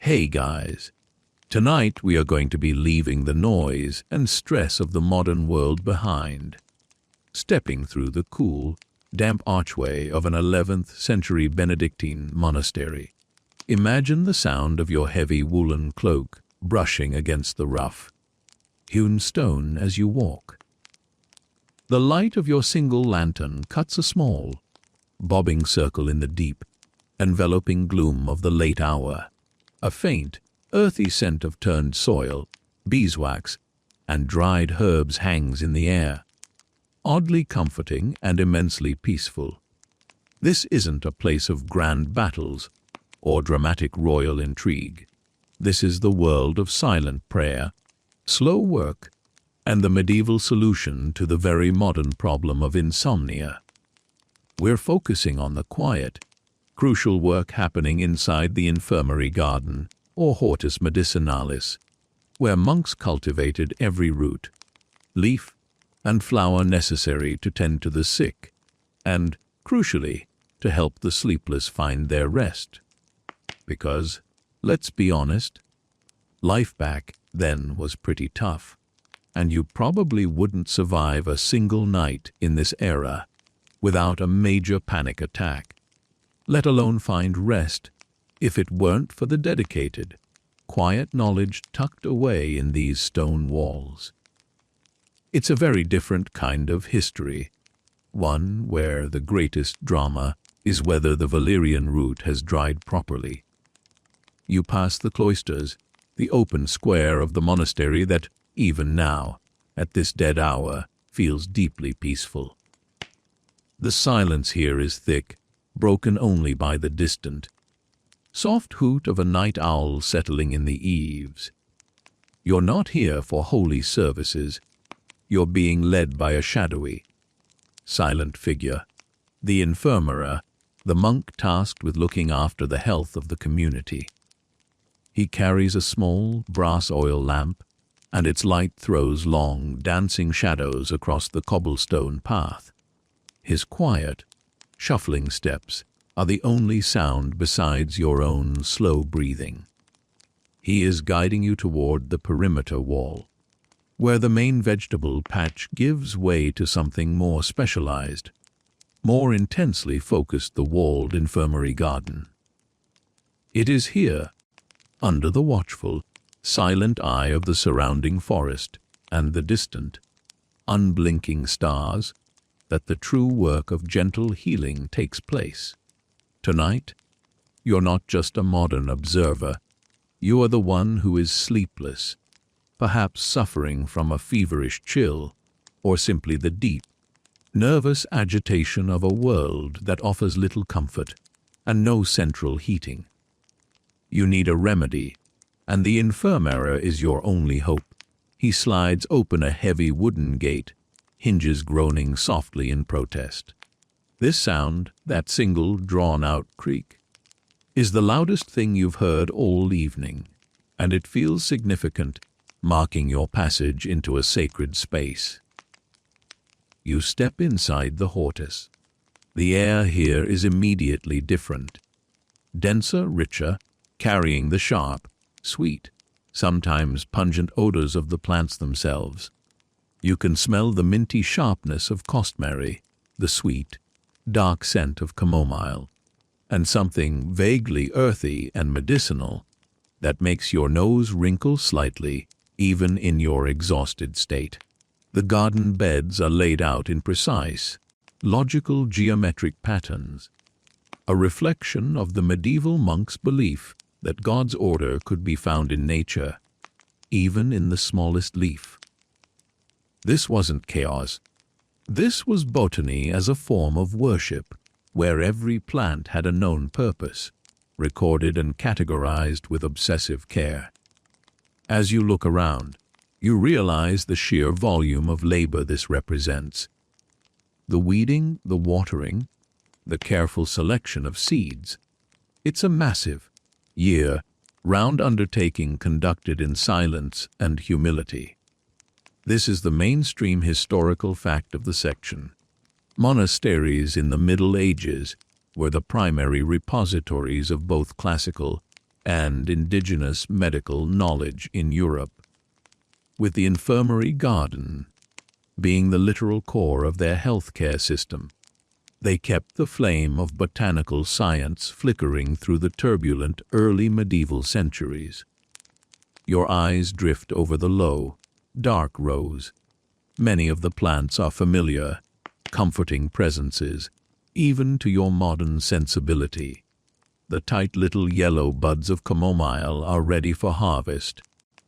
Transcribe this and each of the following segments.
Hey guys, tonight we are going to be leaving the noise and stress of the modern world behind, stepping through the cool, damp archway of an 11th century Benedictine monastery. Imagine the sound of your heavy woolen cloak brushing against the rough, hewn stone as you walk. The light of your single lantern cuts a small, bobbing circle in the deep, enveloping gloom of the late hour. A faint, earthy scent of turned soil, beeswax, and dried herbs hangs in the air, oddly comforting and immensely peaceful. This isn't a place of grand battles or dramatic royal intrigue. This is the world of silent prayer, slow work, and the medieval solution to the very modern problem of insomnia. We're focusing on the quiet, crucial work happening inside the infirmary garden, or Hortus Medicinalis, where monks cultivated every root, leaf, and flower necessary to tend to the sick, and, crucially, to help the sleepless find their rest. Because, let's be honest, life back then was pretty tough, and you probably wouldn't survive a single night in this era without a major panic attack, let alone find rest if it weren't for the dedicated, quiet knowledge tucked away in these stone walls. It's a very different kind of history, one where the greatest drama is whether the Valerian root has dried properly. You pass the cloisters, the open square of the monastery that, even now, at this dead hour, feels deeply peaceful. The silence here is thick, broken only by the distant, soft hoot of a night owl settling in the eaves. You're not here for holy services. You're being led by a shadowy, silent figure, the infirmera, the monk tasked with looking after the health of the community. He carries a small brass oil lamp, and its light throws long, dancing shadows across the cobblestone path. His quiet, shuffling steps are the only sound besides your own slow breathing. He is guiding you toward the perimeter wall, where the main vegetable patch gives way to something more specialized, more intensely focused, the walled infirmary garden. It is here, under the watchful, silent eye of the surrounding forest and the distant, unblinking stars, that the true work of gentle healing takes place. Tonight, you're not just a modern observer. You are the one who is sleepless, perhaps suffering from a feverish chill, or simply the deep, nervous agitation of a world that offers little comfort and no central heating. You need a remedy, and the infirmera is your only hope. He slides open a heavy wooden gate, hinges groaning softly in protest. This sound, that single drawn-out creak, is the loudest thing you've heard all evening, and it feels significant, marking your passage into a sacred space. You step inside the Hortus. The air here is immediately different, denser, richer, carrying the sharp, sweet, sometimes pungent odors of the plants themselves. You can smell the minty sharpness of costmary, the sweet, dark scent of chamomile, and something vaguely earthy and medicinal that makes your nose wrinkle slightly even in your exhausted state. The garden beds are laid out in precise, logical geometric patterns, a reflection of the medieval monk's belief that God's order could be found in nature, even in the smallest leaf. This wasn't chaos. This was botany as a form of worship, where every plant had a known purpose, recorded and categorized with obsessive care. As you look around, you realize the sheer volume of labor this represents. The weeding, the watering, the careful selection of seeds. It's a massive, year-round undertaking conducted in silence and humility. This is the mainstream historical fact of the section. Monasteries in the Middle Ages were the primary repositories of both classical and indigenous medical knowledge in Europe, with the infirmary garden being the literal core of their healthcare system. They kept the flame of botanical science flickering through the turbulent early medieval centuries. Your eyes drift over the low, dark rows. Many of the plants are familiar, comforting presences, even to your modern sensibility. The tight little yellow buds of chamomile are ready for harvest,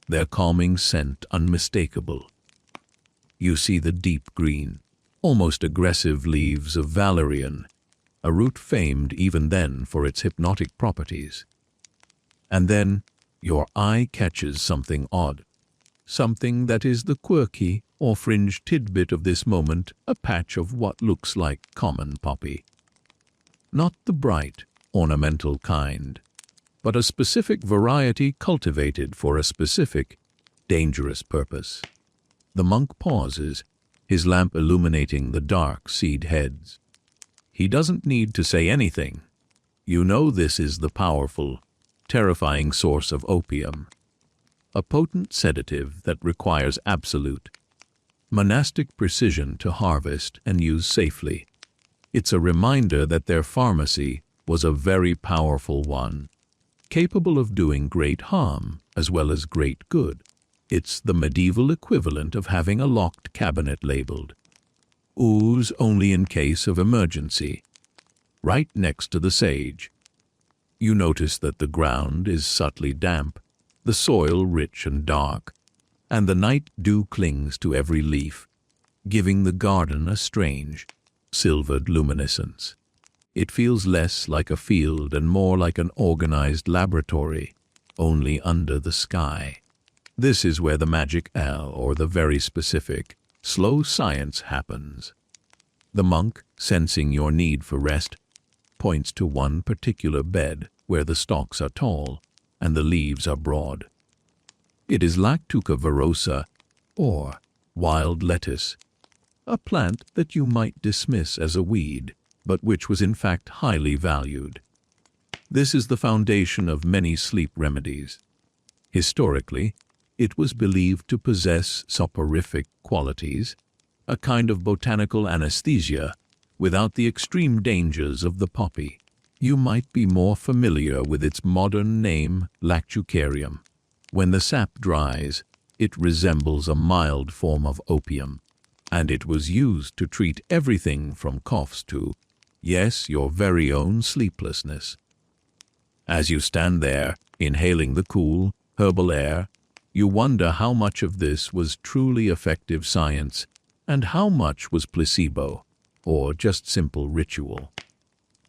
their calming scent unmistakable. You see the deep green, almost aggressive leaves of Valerian, a root famed even then for its hypnotic properties. And then your eye catches something odd, something that is the quirky or fringe tidbit of this moment, a patch of what looks like common poppy. Not the bright, ornamental kind, but a specific variety cultivated for a specific, dangerous purpose. The monk pauses, his lamp illuminating the dark seed heads. He doesn't need to say anything. You know this is the powerful, terrifying source of opium, a potent sedative that requires absolute, monastic precision to harvest and use safely. It's a reminder that their pharmacy was a very powerful one, capable of doing great harm as well as great good. It's the medieval equivalent of having a locked cabinet labeled "Ooze only in case of emergency," right next to the sage. You notice that the ground is subtly damp, the soil rich and dark, and the night dew clings to every leaf, giving the garden a strange, silvered luminescence. It feels less like a field and more like an organized laboratory, only under the sky. This is where the magic or the very specific, slow science happens. The monk, sensing your need for rest, points to one particular bed where the stalks are tall and the leaves are broad. It is Lactuca virosa, or wild lettuce, a plant that you might dismiss as a weed, but which was in fact highly valued. This is the foundation of many sleep remedies. Historically, it was believed to possess soporific qualities, a kind of botanical anesthesia, without the extreme dangers of the poppy. You might be more familiar with its modern name, Lactucarium. When the sap dries, it resembles a mild form of opium, and it was used to treat everything from coughs to, yes, your very own sleeplessness. As you stand there, inhaling the cool, herbal air, you wonder how much of this was truly effective science and how much was placebo, or just simple ritual.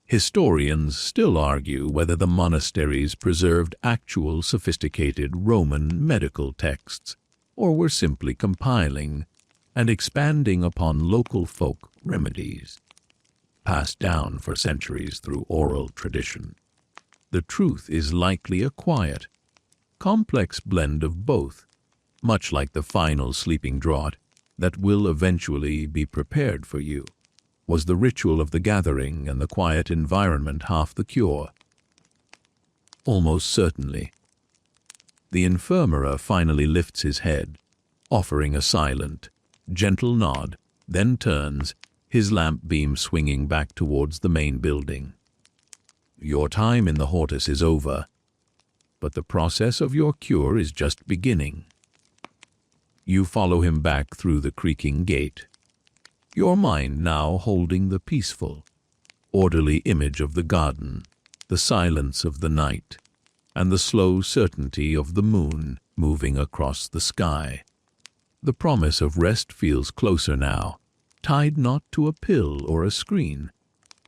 Historians still argue whether the monasteries preserved actual sophisticated Roman medical texts, or were simply compiling and expanding upon local folk remedies, passed down for centuries through oral tradition. The truth is likely a quiet, complex blend of both, much like the final sleeping draught that will eventually be prepared for you. Was the ritual of the gathering and the quiet environment half the cure? Almost certainly. The infirmary finally lifts his head, offering a silent, gentle nod, then turns, his lamp beam swinging back towards the main building. Your time in the Hortus is over, but the process of your cure is just beginning. You follow him back through the creaking gate, your mind now holding the peaceful, orderly image of the garden, the silence of the night, and the slow certainty of the moon moving across the sky. The promise of rest feels closer now, tied not to a pill or a screen,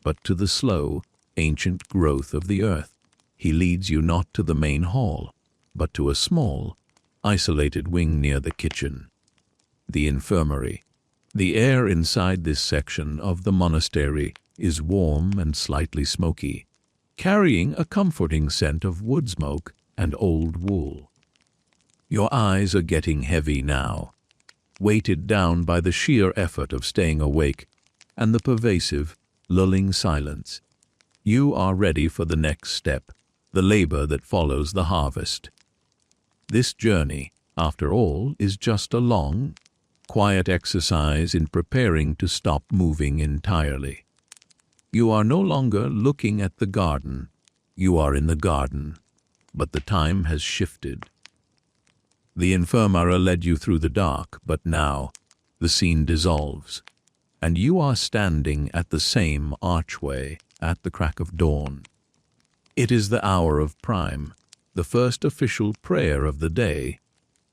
but to the slow, ancient growth of the earth. He leads you not to the main hall, but to a small, isolated wing near the kitchen, the infirmary. The air inside this section of the monastery is warm and slightly smoky, carrying a comforting scent of wood smoke and old wool. Your eyes are getting heavy now, weighted down by the sheer effort of staying awake and the pervasive, lulling silence. You are ready for the next step, the labor that follows the harvest. This journey, after all, is just a long, quiet exercise in preparing to stop moving entirely. You are no longer looking at the garden. You are in the garden, but the time has shifted. The infirmara led you through the dark, but now the scene dissolves, and you are standing at the same archway at the crack of dawn. It is the hour of prime, the first official prayer of the day,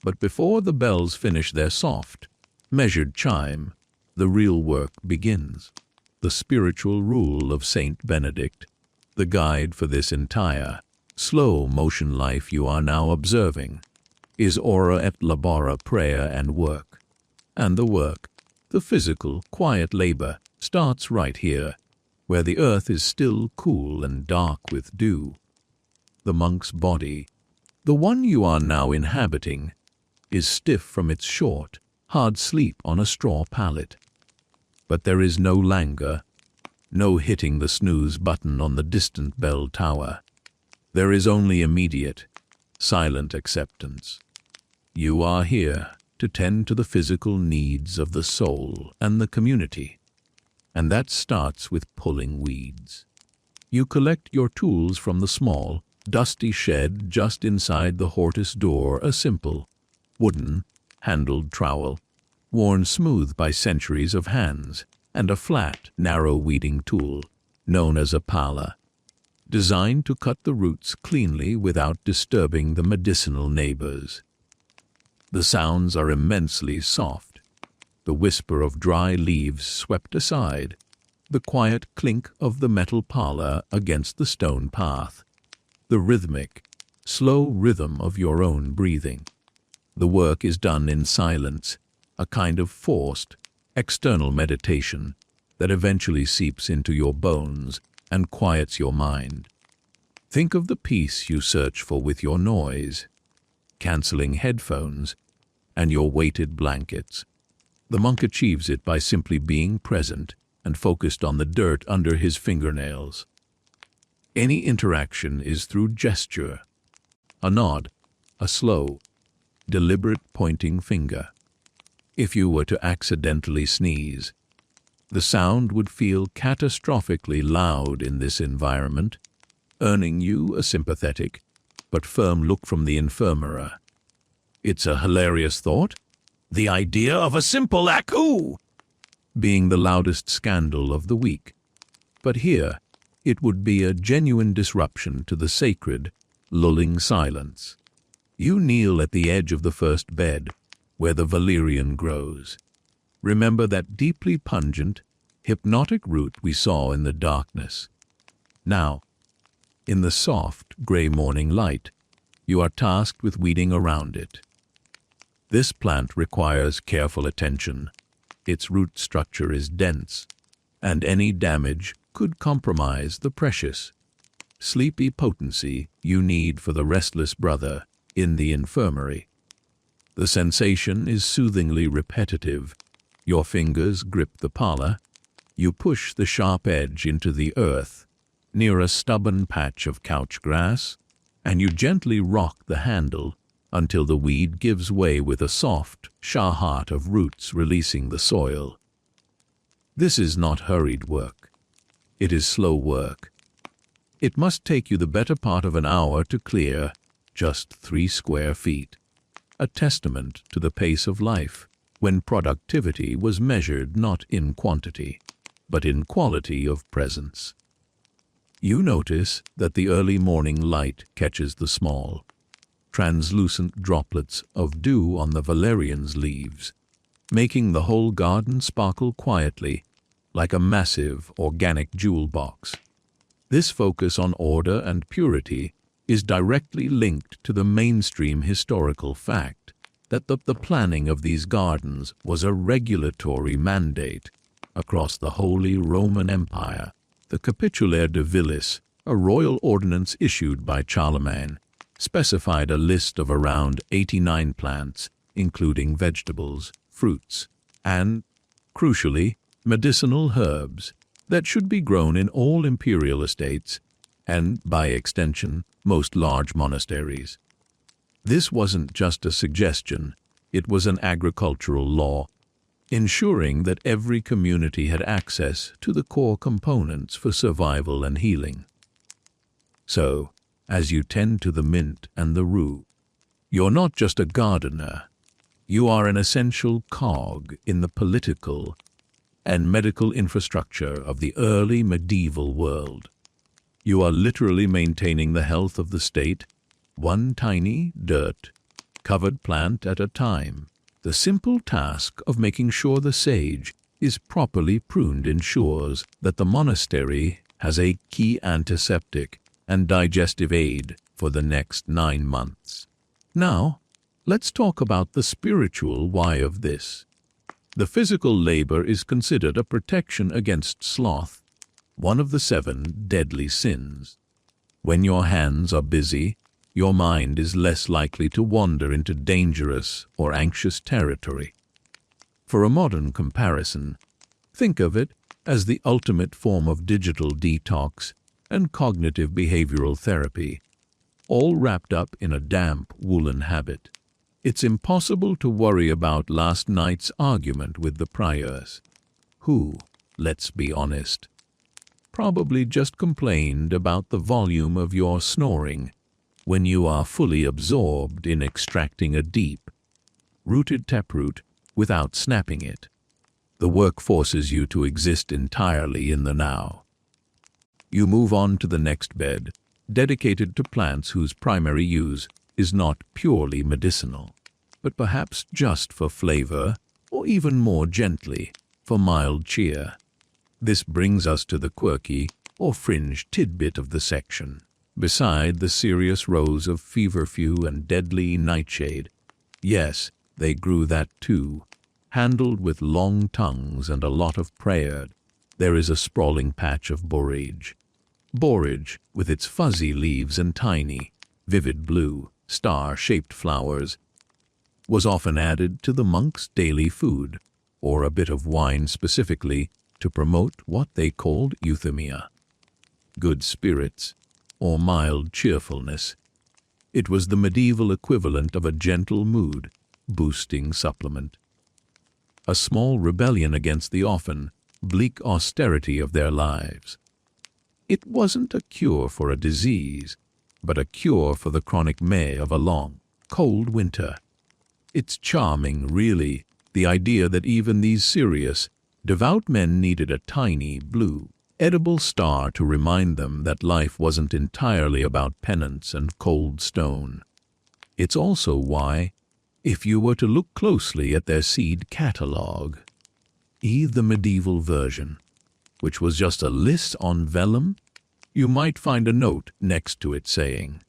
but before the bells finish their soft, measured chime, the real work begins. The spiritual rule of Saint Benedict, the guide for this entire, slow motion life you are now observing, is ora et labora, prayer and work. And the work, the physical, quiet labor, starts right here, where the earth is still cool and dark with dew. The monk's body, the one you are now inhabiting, is stiff from its short, hard sleep on a straw pallet. But there is no languor, no hitting the snooze button on the distant bell tower. There is only immediate, silent acceptance. You are here to tend to the physical needs of the soul and the community, and that starts with pulling weeds. You collect your tools from the small, dusty shed just inside the Hortus door, a simple, wooden, handled trowel, worn smooth by centuries of hands, and a flat, narrow weeding tool, known as a pala, designed to cut the roots cleanly without disturbing the medicinal neighbors. The sounds are immensely soft, the whisper of dry leaves swept aside, the quiet clink of the metal pala against the stone path, the rhythmic, slow rhythm of your own breathing. The work is done in silence, a kind of forced, external meditation that eventually seeps into your bones and quiets your mind. Think of the peace you search for with your noise, cancelling headphones, and your weighted blankets. The monk achieves it by simply being present and focused on the dirt under his fingernails. Any interaction is through gesture, a nod, a slow, deliberate pointing finger. If you were to accidentally sneeze, the sound would feel catastrophically loud in this environment, earning you a sympathetic but firm look from the infirmara. It's a hilarious thought, the idea of a simple "acoo" being the loudest scandal of the week. But here, it would be a genuine disruption to the sacred, lulling silence. You kneel at the edge of the first bed, where the Valerian grows. Remember that deeply pungent, hypnotic root we saw in the darkness. Now, in the soft, gray morning light, you are tasked with weeding around it. This plant requires careful attention. Its root structure is dense, and any damage could compromise the precious, sleepy potency you need for the restless brother in the infirmary. The sensation is soothingly repetitive. Your fingers grip the pala, you push the sharp edge into the earth, near a stubborn patch of couch grass, and you gently rock the handle until the weed gives way with a soft shahat of roots releasing the soil. This is not hurried work. It is slow work. It must take you the better part of an hour to clear just 3 square feet, a testament to the pace of life, when productivity was measured not in quantity, but in quality of presence. You notice that the early morning light catches the small, translucent droplets of dew on the valerian's leaves, making the whole garden sparkle quietly, like a massive organic jewel box. This focus on order and purity is directly linked to the mainstream historical fact that the planning of these gardens was a regulatory mandate across the Holy Roman Empire. The Capitulaire de Villis, a royal ordinance issued by Charlemagne, specified a list of around 89 plants, including vegetables, fruits, and, crucially, medicinal herbs that should be grown in all imperial estates and, by extension, most large monasteries. This wasn't just a suggestion, it was an agricultural law, ensuring that every community had access to the core components for survival and healing. So, as you tend to the mint and the rue, you're not just a gardener, you are an essential cog in the political and medical infrastructure of the early medieval world. You are literally maintaining the health of the state, one tiny, dirt-covered plant at a time. The simple task of making sure the sage is properly pruned ensures that the monastery has a key antiseptic and digestive aid for the next 9 months. Now, let's talk about the spiritual why of this. The physical labor is considered a protection against sloth, one of the 7 deadly sins. When your hands are busy, your mind is less likely to wander into dangerous or anxious territory. For a modern comparison, think of it as the ultimate form of digital detox and cognitive behavioral therapy, all wrapped up in a damp woolen habit. It's impossible to worry about last night's argument with the priors, who, let's be honest, probably just complained about the volume of your snoring when you are fully absorbed in extracting a deep, rooted taproot without snapping it. The work forces you to exist entirely in the now. You move on to the next bed, dedicated to plants whose primary use is not purely medicinal, but perhaps just for flavor, or even more gently, for mild cheer. This brings us to the quirky or fringe tidbit of the section. Beside the serious rows of feverfew and deadly nightshade, yes, they grew that too, handled with long tongues and a lot of prayer, there is a sprawling patch of borage. Borage, with its fuzzy leaves and tiny, vivid blue, star-shaped flowers, was often added to the monk's daily food, or a bit of wine specifically to promote what they called euthymia, good spirits, or mild cheerfulness. It was the medieval equivalent of a gentle mood-boosting supplement. A small rebellion against the often bleak austerity of their lives. It wasn't a cure for a disease, but a cure for the chronic may of a long, cold winter. It's charming, really, the idea that even these serious, devout men needed a tiny, blue, edible star to remind them that life wasn't entirely about penance and cold stone. It's also why, if you were to look closely at their seed catalogue, the medieval version, which was just a list on vellum, you might find a note next to it saying,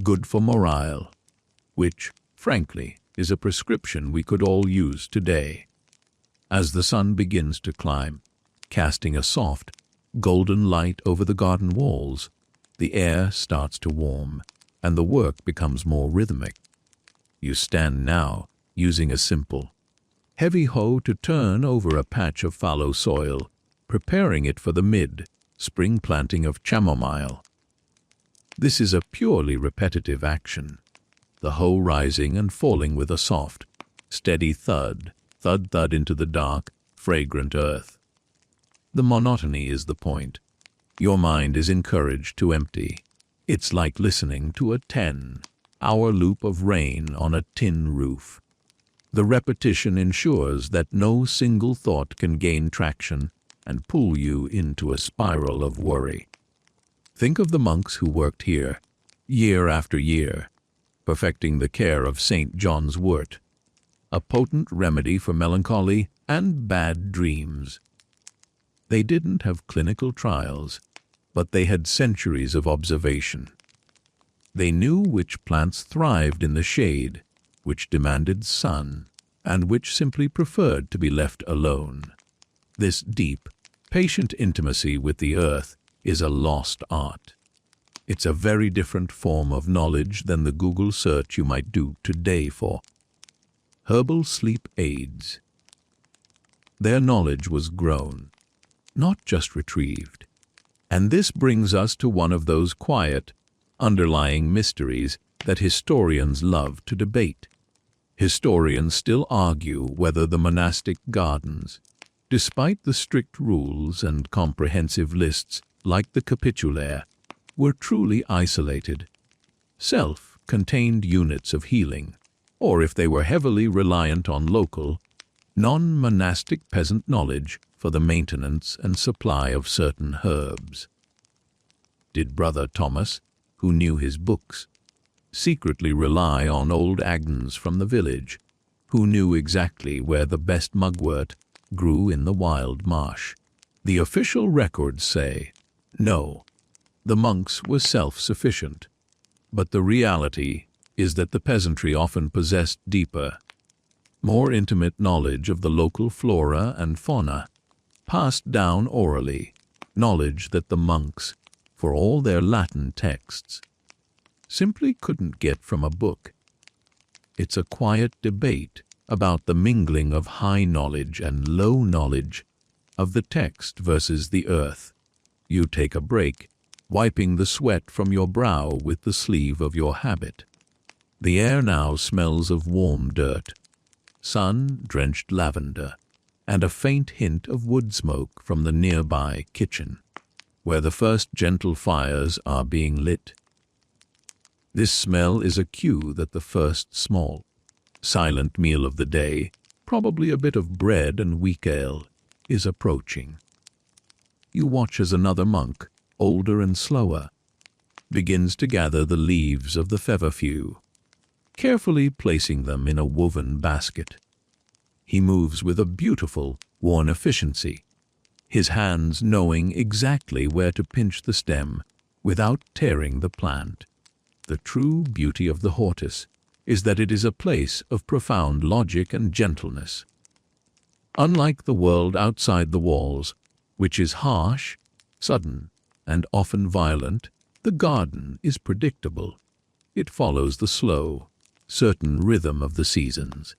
"Good for morale," which, frankly, is a prescription we could all use today. As the sun begins to climb, casting a soft, golden light over the garden walls, the air starts to warm, and the work becomes more rhythmic. You stand now, using a simple, heavy hoe to turn over a patch of fallow soil, preparing it for the mid-spring planting of chamomile. This is a purely repetitive action, the hoe rising and falling with a soft, steady thud, thud into the dark, fragrant earth. The monotony is the point. Your mind is encouraged to empty. It's like listening to a 10-hour loop of rain on a tin roof. The repetition ensures that no single thought can gain traction and pull you into a spiral of worry. Think of the monks who worked here, year after year, perfecting the care of St. John's wort, a potent remedy for melancholy and bad dreams. They didn't have clinical trials, but they had centuries of observation. They knew which plants thrived in the shade, which demanded sun, and which simply preferred to be left alone. This deep, patient intimacy with the earth is a lost art. It's a very different form of knowledge than the Google search you might do today for herbal sleep aids. Their knowledge was grown, not just retrieved. And this brings us to one of those quiet, underlying mysteries that historians love to debate. Historians still argue whether the monastic gardens, despite the strict rules and comprehensive lists like the capitulaire, were truly isolated, self-contained units of healing, or if they were heavily reliant on local, non-monastic peasant knowledge for the maintenance and supply of certain herbs. Did Brother Thomas, who knew his books, secretly rely on old Agnes from the village, who knew exactly where the best mugwort grew in the wild marsh? The official records say, no, the monks were self-sufficient, but the reality is that the peasantry often possessed deeper, more intimate knowledge of the local flora and fauna, passed down orally, knowledge that the monks, for all their Latin texts, simply couldn't get from a book. It's a quiet debate about the mingling of high knowledge and low knowledge, of the text versus the earth. You take a break, wiping the sweat from your brow with the sleeve of your habit. The air now smells of warm dirt, sun-drenched lavender, and a faint hint of wood smoke from the nearby kitchen, where the first gentle fires are being lit. This smell is a cue that the first small, silent meal of the day, probably a bit of bread and weak ale, is approaching. You watch as another monk, older and slower, begins to gather the leaves of the feverfew, carefully placing them in a woven basket. He moves with a beautiful, worn efficiency, his hands knowing exactly where to pinch the stem without tearing the plant. The true beauty of the Hortus is that it is a place of profound logic and gentleness. Unlike the world outside the walls, which is harsh, sudden, and often violent, the garden is predictable. It follows the slow, certain rhythm of the seasons.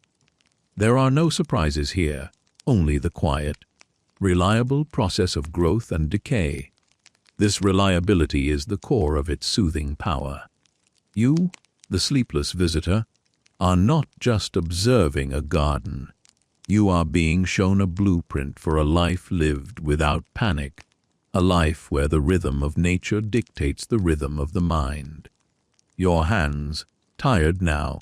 There are no surprises here, only the quiet, reliable process of growth and decay. This reliability is the core of its soothing power. You, the sleepless visitor, are not just observing a garden. You are being shown a blueprint for a life lived without panic, a life where the rhythm of nature dictates the rhythm of the mind. Your hands, tired now,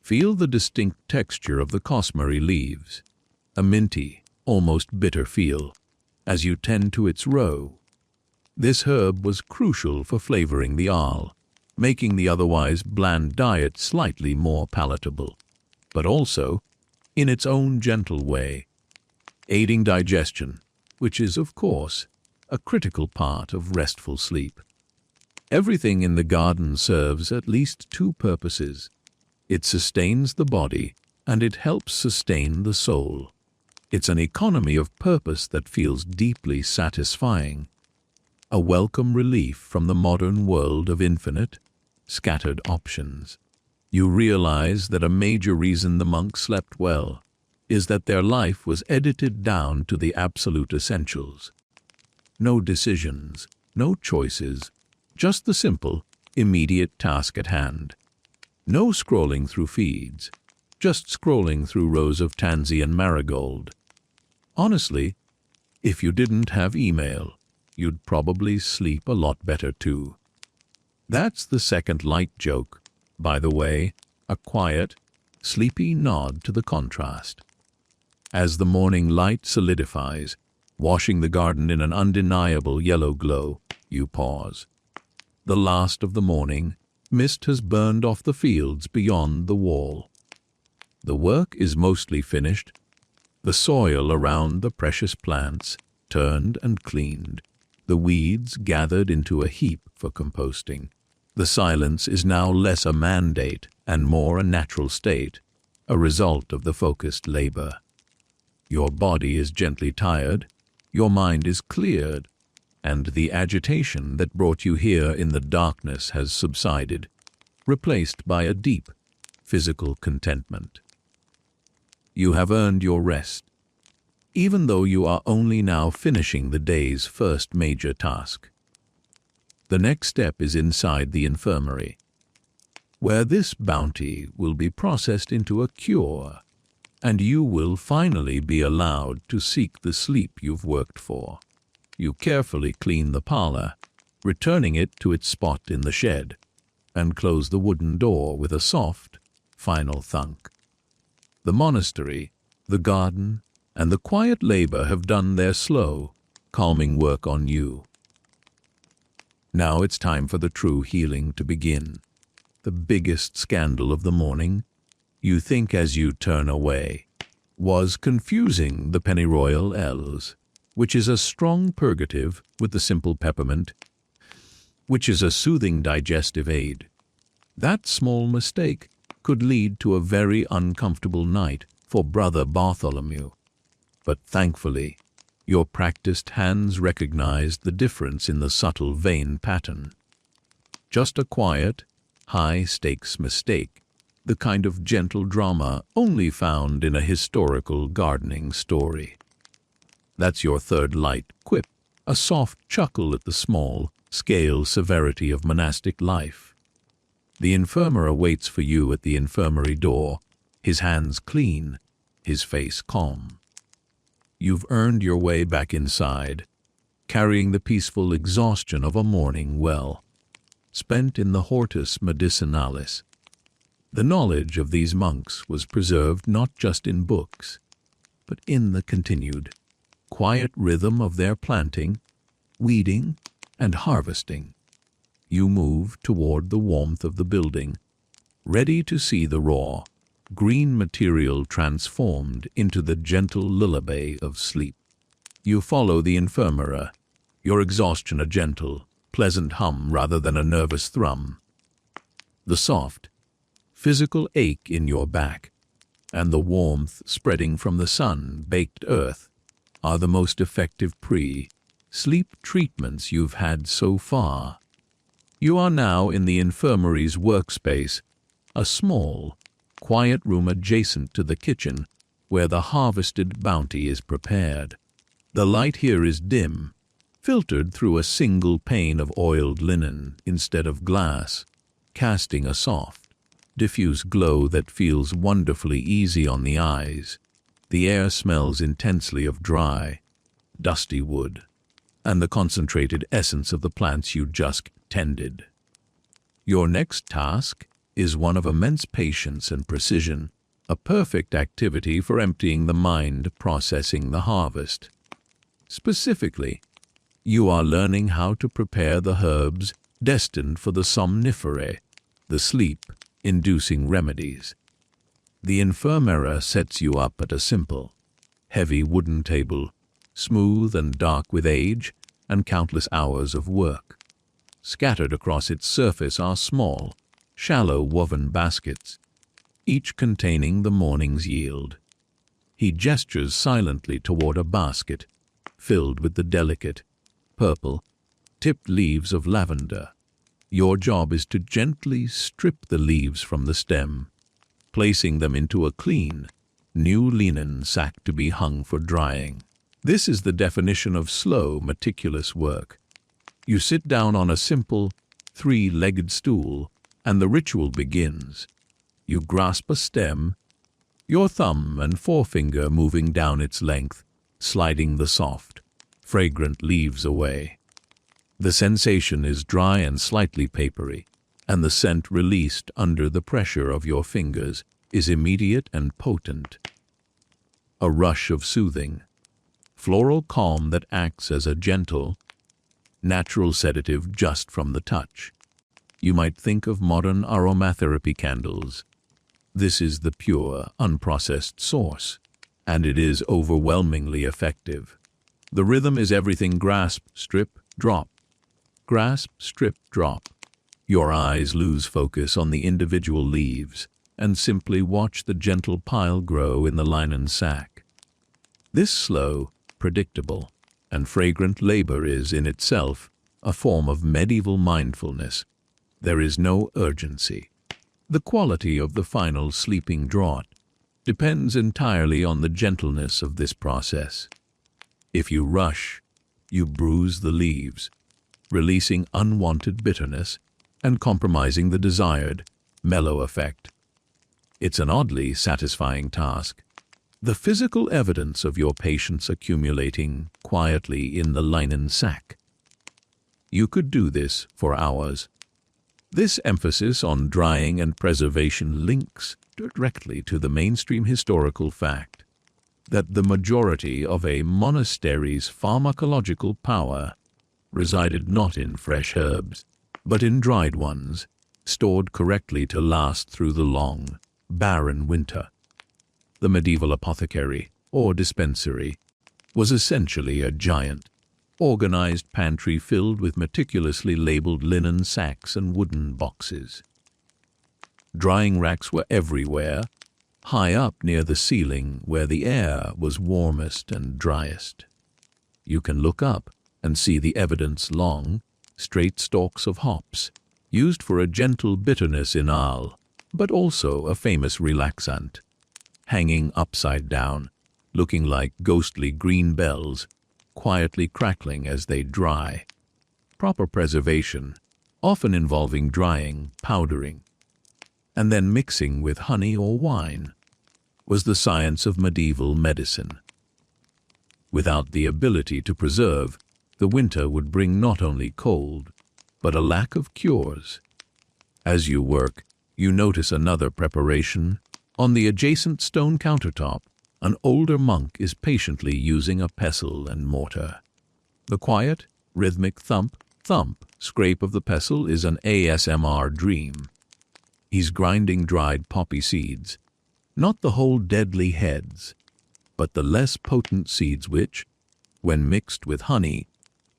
feel the distinct texture of the cosmary leaves, a minty, almost bitter feel, as you tend to its row. This herb was crucial for flavoring the aal, making the otherwise bland diet slightly more palatable, but also, in its own gentle way, aiding digestion, which is, of course, a critical part of restful sleep. Everything in the garden serves at least two purposes. It sustains the body, and it helps sustain the soul. It's an economy of purpose that feels deeply satisfying, a welcome relief from the modern world of infinite, scattered options. You realize that a major reason the monks slept well is that their life was edited down to the absolute essentials. No decisions, no choices, just the simple, immediate task at hand. No scrolling through feeds, just scrolling through rows of tansy and marigold. Honestly, if you didn't have email, you'd probably sleep a lot better too. That's the second light joke, by the way, a quiet, sleepy nod to the contrast. As the morning light solidifies, washing the garden in an undeniable yellow glow, you pause. The last of the morning, mist has burned off the fields beyond the wall. The work is mostly finished, the soil around the precious plants turned and cleaned, the weeds gathered into a heap for composting. The silence is now less a mandate and more a natural state, a result of the focused labor. Your body is gently tired, your mind is cleared, and the agitation that brought you here in the darkness has subsided, replaced by a deep, physical contentment. You have earned your rest, even though you are only now finishing the day's first major task. The next step is inside the infirmary, where this bounty will be processed into a cure, and you will finally be allowed to seek the sleep you've worked for. You carefully clean the parlor, returning it to its spot in the shed, and close the wooden door with a soft, final thunk. The monastery, the garden, and the quiet labor have done their slow, calming work on you. Now it's time for the true healing to begin. The biggest scandal of the morning, you think as you turn away, was confusing the pennyroyal L's, which is a strong purgative, with the simple peppermint, which is a soothing digestive aid. That small mistake could lead to a very uncomfortable night for Brother Bartholomew. But thankfully, your practiced hands recognized the difference in the subtle vein pattern. Just a quiet, high-stakes mistake, the kind of gentle drama only found in a historical gardening story. That's your third light quip, a soft chuckle at the small-scale severity of monastic life. The infirmer awaits for you at the infirmary door, his hands clean, his face calm. You've earned your way back inside, carrying the peaceful exhaustion of a morning well spent in the Hortus Medicinalis. The knowledge of these monks was preserved not just in books, but in the continued, quiet rhythm of their planting, weeding, and harvesting. You move toward the warmth of the building, ready to see the raw, green material transformed into the gentle lullaby of sleep. You follow the infirmera, your exhaustion a gentle, pleasant hum rather than a nervous thrum. The soft, physical ache in your back, and the warmth spreading from the sun-baked earth are the most effective pre-sleep treatments you've had so far. You are now in the infirmary's workspace, a small, quiet room adjacent to the kitchen where the harvested bounty is prepared. The light here is dim, filtered through a single pane of oiled linen instead of glass, casting a soft, diffuse glow that feels wonderfully easy on the eyes. The air smells intensely of dry, dusty wood, and the concentrated essence of the plants you just tended. Your next task is one of immense patience and precision, a perfect activity for emptying the mind processing the harvest. Specifically, you are learning how to prepare the herbs destined for the somniferae, the sleep-inducing remedies. The infirmera sets you up at a simple, heavy wooden table, smooth and dark with age and countless hours of work. Scattered across its surface are small, shallow woven baskets, each containing the morning's yield. He gestures silently toward a basket filled with the delicate, purple, tipped leaves of lavender. Your job is to gently strip the leaves from the stem, placing them into a clean, new linen sack to be hung for drying. This is the definition of slow, meticulous work. You sit down on a simple, three-legged stool, and the ritual begins. You grasp a stem, your thumb and forefinger moving down its length, sliding the soft, fragrant leaves away. The sensation is dry and slightly papery, and the scent released under the pressure of your fingers is immediate and potent. A rush of soothing, floral calm that acts as a gentle, natural sedative just from the touch. You might think of modern aromatherapy candles. This is the pure, unprocessed source, and it is overwhelmingly effective. The rhythm is everything: grasp, strip, drop. Grasp, strip, drop. Your eyes lose focus on the individual leaves and simply watch the gentle pile grow in the linen sack. This slow, predictable, and fragrant labor is, in itself, a form of medieval mindfulness. There is no urgency. The quality of the final sleeping draught depends entirely on the gentleness of this process. If you rush, you bruise the leaves. releasing unwanted bitterness and compromising the desired mellow effect. It's an oddly satisfying task. The physical evidence of your patience accumulating quietly in the linen sack. You could do this for hours. This emphasis on drying and preservation links directly to the mainstream historical fact that the majority of a monastery's pharmacological power resided not in fresh herbs, but in dried ones, stored correctly to last through the long, barren winter. The medieval apothecary, or dispensary, was essentially a giant, organized pantry filled with meticulously labeled linen sacks and wooden boxes. Drying racks were everywhere, high up near the ceiling where the air was warmest and driest. You can look up and see the evidence: long, straight stalks of hops, used for a gentle bitterness in ale, but also a famous relaxant, hanging upside down, looking like ghostly green bells, quietly crackling as they dry. Proper preservation, often involving drying, powdering, and then mixing with honey or wine, was the science of medieval medicine. Without the ability to preserve, the winter would bring not only cold, but a lack of cures. As you work, you notice another preparation. On the adjacent stone countertop, an older monk is patiently using a pestle and mortar. The quiet, rhythmic thump, thump, scrape of the pestle is an ASMR dream. He's grinding dried poppy seeds, not the whole deadly heads, but the less potent seeds which, when mixed with honey,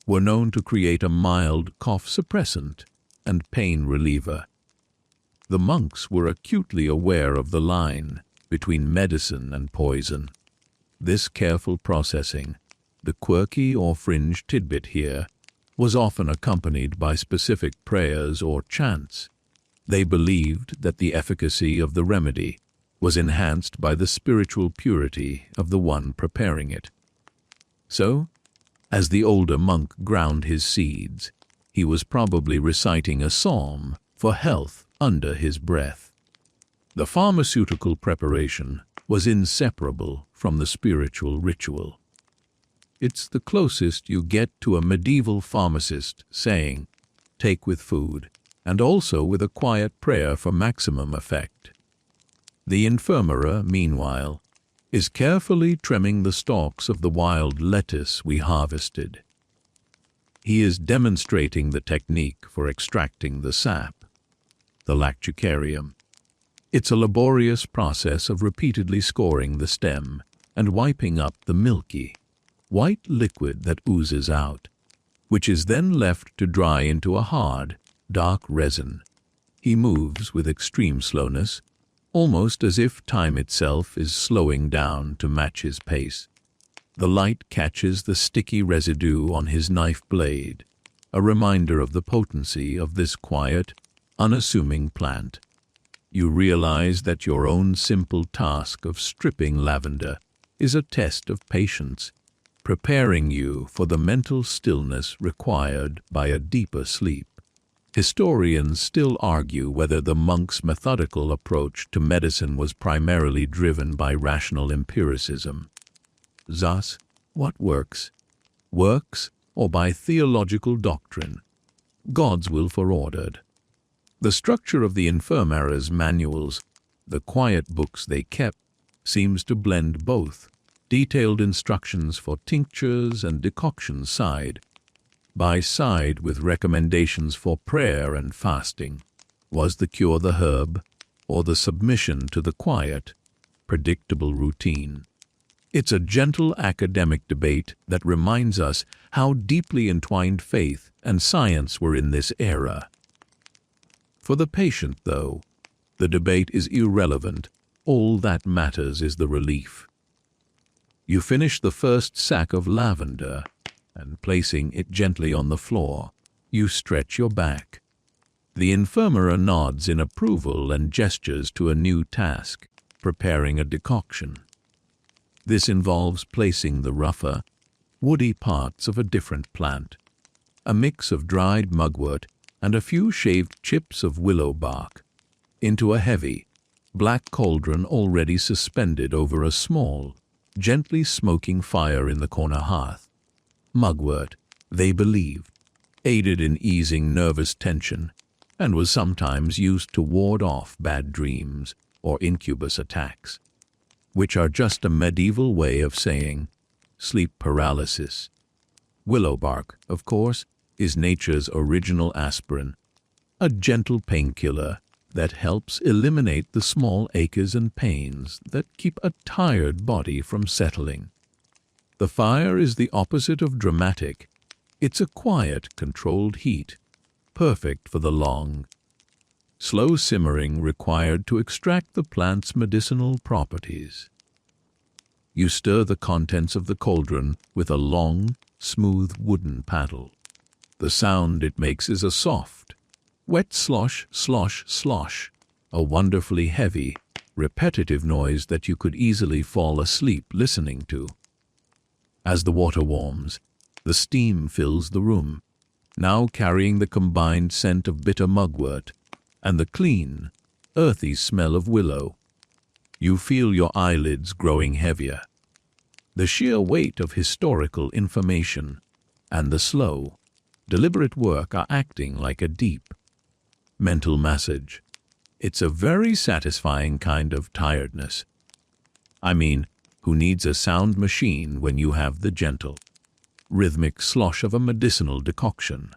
were known to create a mild cough suppressant and pain reliever. The monks were acutely aware of the line between medicine and poison. This careful processing, the quirky or fringe tidbit here, was often accompanied by specific prayers or chants. They believed that the efficacy of the remedy was enhanced by the spiritual purity of the one preparing it. So, as the older monk ground his seeds, he was probably reciting a psalm for health under his breath. The pharmaceutical preparation was inseparable from the spiritual ritual. It's the closest you get to a medieval pharmacist saying, "Take with food," and also with a quiet prayer for maximum effect. The infirmary, meanwhile, is carefully trimming the stalks of the wild lettuce we harvested. He is demonstrating the technique for extracting the sap, the lactucarium. It's a laborious process of repeatedly scoring the stem and wiping up the milky, white liquid that oozes out, which is then left to dry into a hard, dark resin. He moves with extreme slowness, almost as if time itself is slowing down to match his pace. The light catches the sticky residue on his knife blade, a reminder of the potency of this quiet, unassuming plant. You realize that your own simple task of stripping lavender is a test of patience, preparing you for the mental stillness required by a deeper sleep. Historians still argue whether the monk's methodical approach to medicine was primarily driven by rational empiricism. Thus, what works, or by theological doctrine, God's will foreordered. The structure of the infirmary's manuals, the quiet books they kept, seems to blend both. Detailed instructions for tinctures and decoctions side by side with recommendations for prayer and fasting. Was the cure the herb, or the submission to the quiet, predictable routine? It's a gentle academic debate that reminds us how deeply entwined faith and science were in this era. For the patient, though, the debate is irrelevant. All that matters is the relief. You finish the first sack of lavender, and placing it gently on the floor, you stretch your back. The infirmary nods in approval and gestures to a new task, preparing a decoction. This involves placing the rougher, woody parts of a different plant, a mix of dried mugwort and a few shaved chips of willow bark, into a heavy, black cauldron already suspended over a small, gently smoking fire in the corner hearth. Mugwort, they believed, aided in easing nervous tension and was sometimes used to ward off bad dreams or incubus attacks, which are just a medieval way of saying sleep paralysis. Willow bark, of course, is nature's original aspirin, a gentle painkiller that helps eliminate the small aches and pains that keep a tired body from settling. The fire is the opposite of dramatic. It's a quiet, controlled heat, perfect for the long, slow simmering required to extract the plant's medicinal properties. You stir the contents of the cauldron with a long, smooth wooden paddle. The sound it makes is a soft, wet slosh, slosh, slosh, a wonderfully heavy, repetitive noise that you could easily fall asleep listening to. As the water warms, the steam fills the room, now carrying the combined scent of bitter mugwort and the clean, earthy smell of willow. You feel your eyelids growing heavier. The sheer weight of historical information and the slow, deliberate work are acting like a deep, mental massage. It's a very satisfying kind of tiredness. I mean, who needs a sound machine when you have the gentle, rhythmic slosh of a medicinal decoction?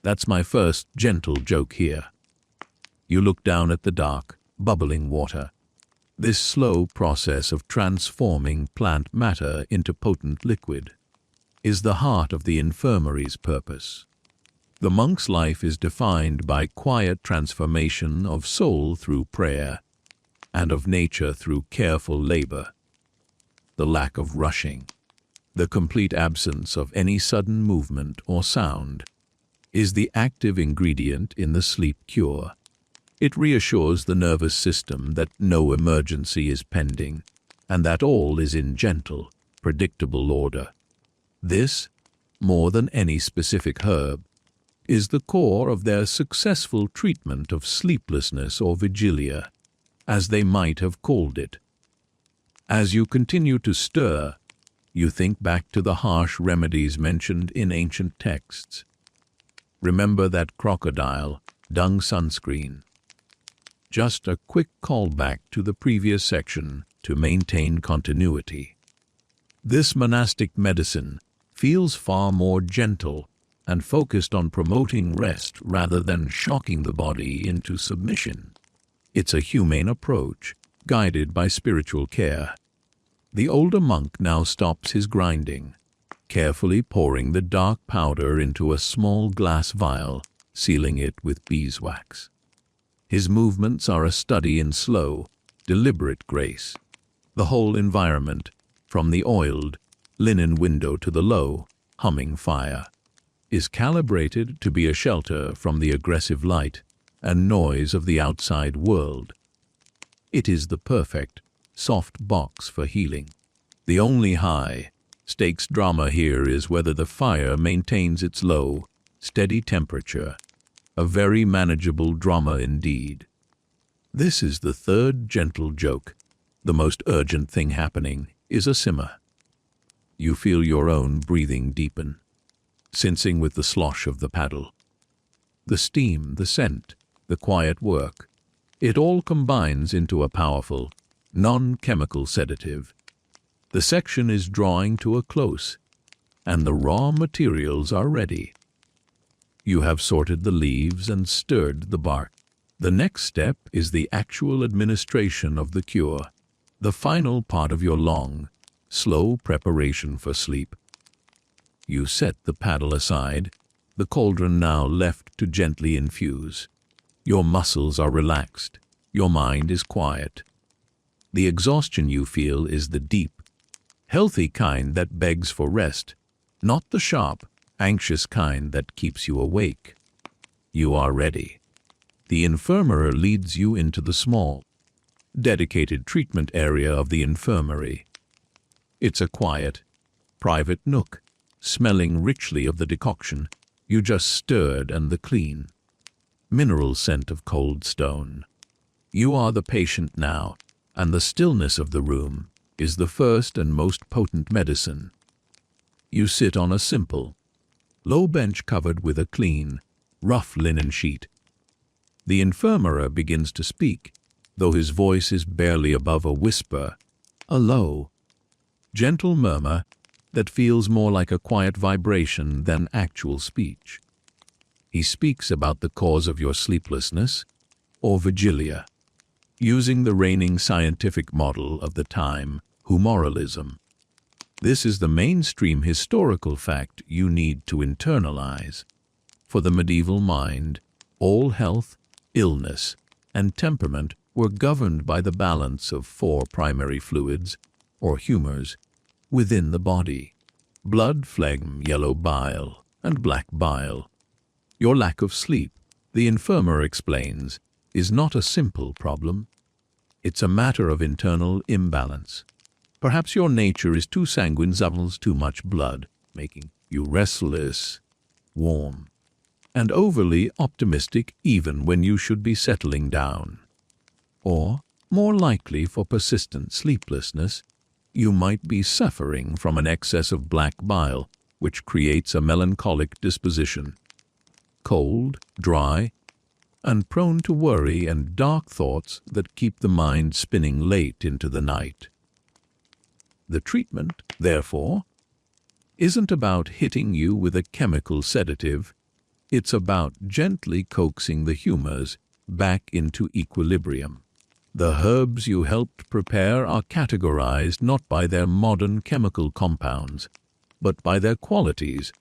That's my first gentle joke here. You look down at the dark, bubbling water. This slow process of transforming plant matter into potent liquid is the heart of the infirmary's purpose. The monk's life is defined by quiet transformation of soul through prayer and of nature through careful labor. The lack of rushing, the complete absence of any sudden movement or sound, is the active ingredient in the sleep cure. It reassures the nervous system that no emergency is pending and that all is in gentle, predictable order. This, more than any specific herb, is the core of their successful treatment of sleeplessness or vigilia, as they might have called it. As you continue to stir, you think back to the harsh remedies mentioned in ancient texts. Remember that crocodile, dung sunscreen. Just a quick callback to the previous section to maintain continuity. This monastic medicine feels far more gentle and focused on promoting rest rather than shocking the body into submission. It's a humane approach, guided by spiritual care. The older monk now stops his grinding, carefully pouring the dark powder into a small glass vial, sealing it with beeswax. His movements are a study in slow, deliberate grace. The whole environment, from the oiled, linen window to the low, humming fire, is calibrated to be a shelter from the aggressive light and noise of the outside world. It is the perfect, soft box for healing. The only high-stakes drama here is whether the fire maintains its low, steady temperature. A very manageable drama indeed. This is the third gentle joke. The most urgent thing happening is a simmer. You feel your own breathing deepen, sensing with the slosh of the paddle. The steam, the scent, the quiet work, it all combines into a powerful, non-chemical sedative. The section is drawing to a close, and the raw materials are ready. You have sorted the leaves and stirred the bark. The next step is the actual administration of the cure, the final part of your long, slow preparation for sleep. You set the paddle aside, the cauldron now left to gently infuse. Your muscles are relaxed, your mind is quiet. The exhaustion you feel is the deep, healthy kind that begs for rest, not the sharp, anxious kind that keeps you awake. You are ready. The infirmary leads you into the small, dedicated treatment area of the infirmary. It's a quiet, private nook, smelling richly of the decoction You just stirred and the clean, mineral scent of cold stone. You are the patient now, and the stillness of the room is the first and most potent medicine. You sit on a simple, low bench covered with a clean, rough linen sheet. The infirmary begins to speak, though his voice is barely above a whisper, a low, gentle murmur that feels more like a quiet vibration than actual speech. He speaks about the cause of your sleeplessness, or vigilia, using the reigning scientific model of the time, humoralism. This is the mainstream historical fact you need to internalize. For the medieval mind, all health, illness, and temperament were governed by the balance of 4 primary fluids, or humors, within the body: blood, phlegm, yellow bile, and black bile. Your lack of sleep, the infirmer explains, is not a simple problem. It's a matter of internal imbalance. Perhaps your nature is too sanguine, zuzzles too much blood, making you restless, warm, and overly optimistic even when you should be settling down. Or, more likely for persistent sleeplessness, you might be suffering from an excess of black bile, which creates a melancholic disposition. Cold, dry, and prone to worry and dark thoughts that keep the mind spinning late into the night. The treatment, therefore, isn't about hitting you with a chemical sedative. It's about gently coaxing the humors back into equilibrium. The herbs you helped prepare are categorized not by their modern chemical compounds, but by their qualities.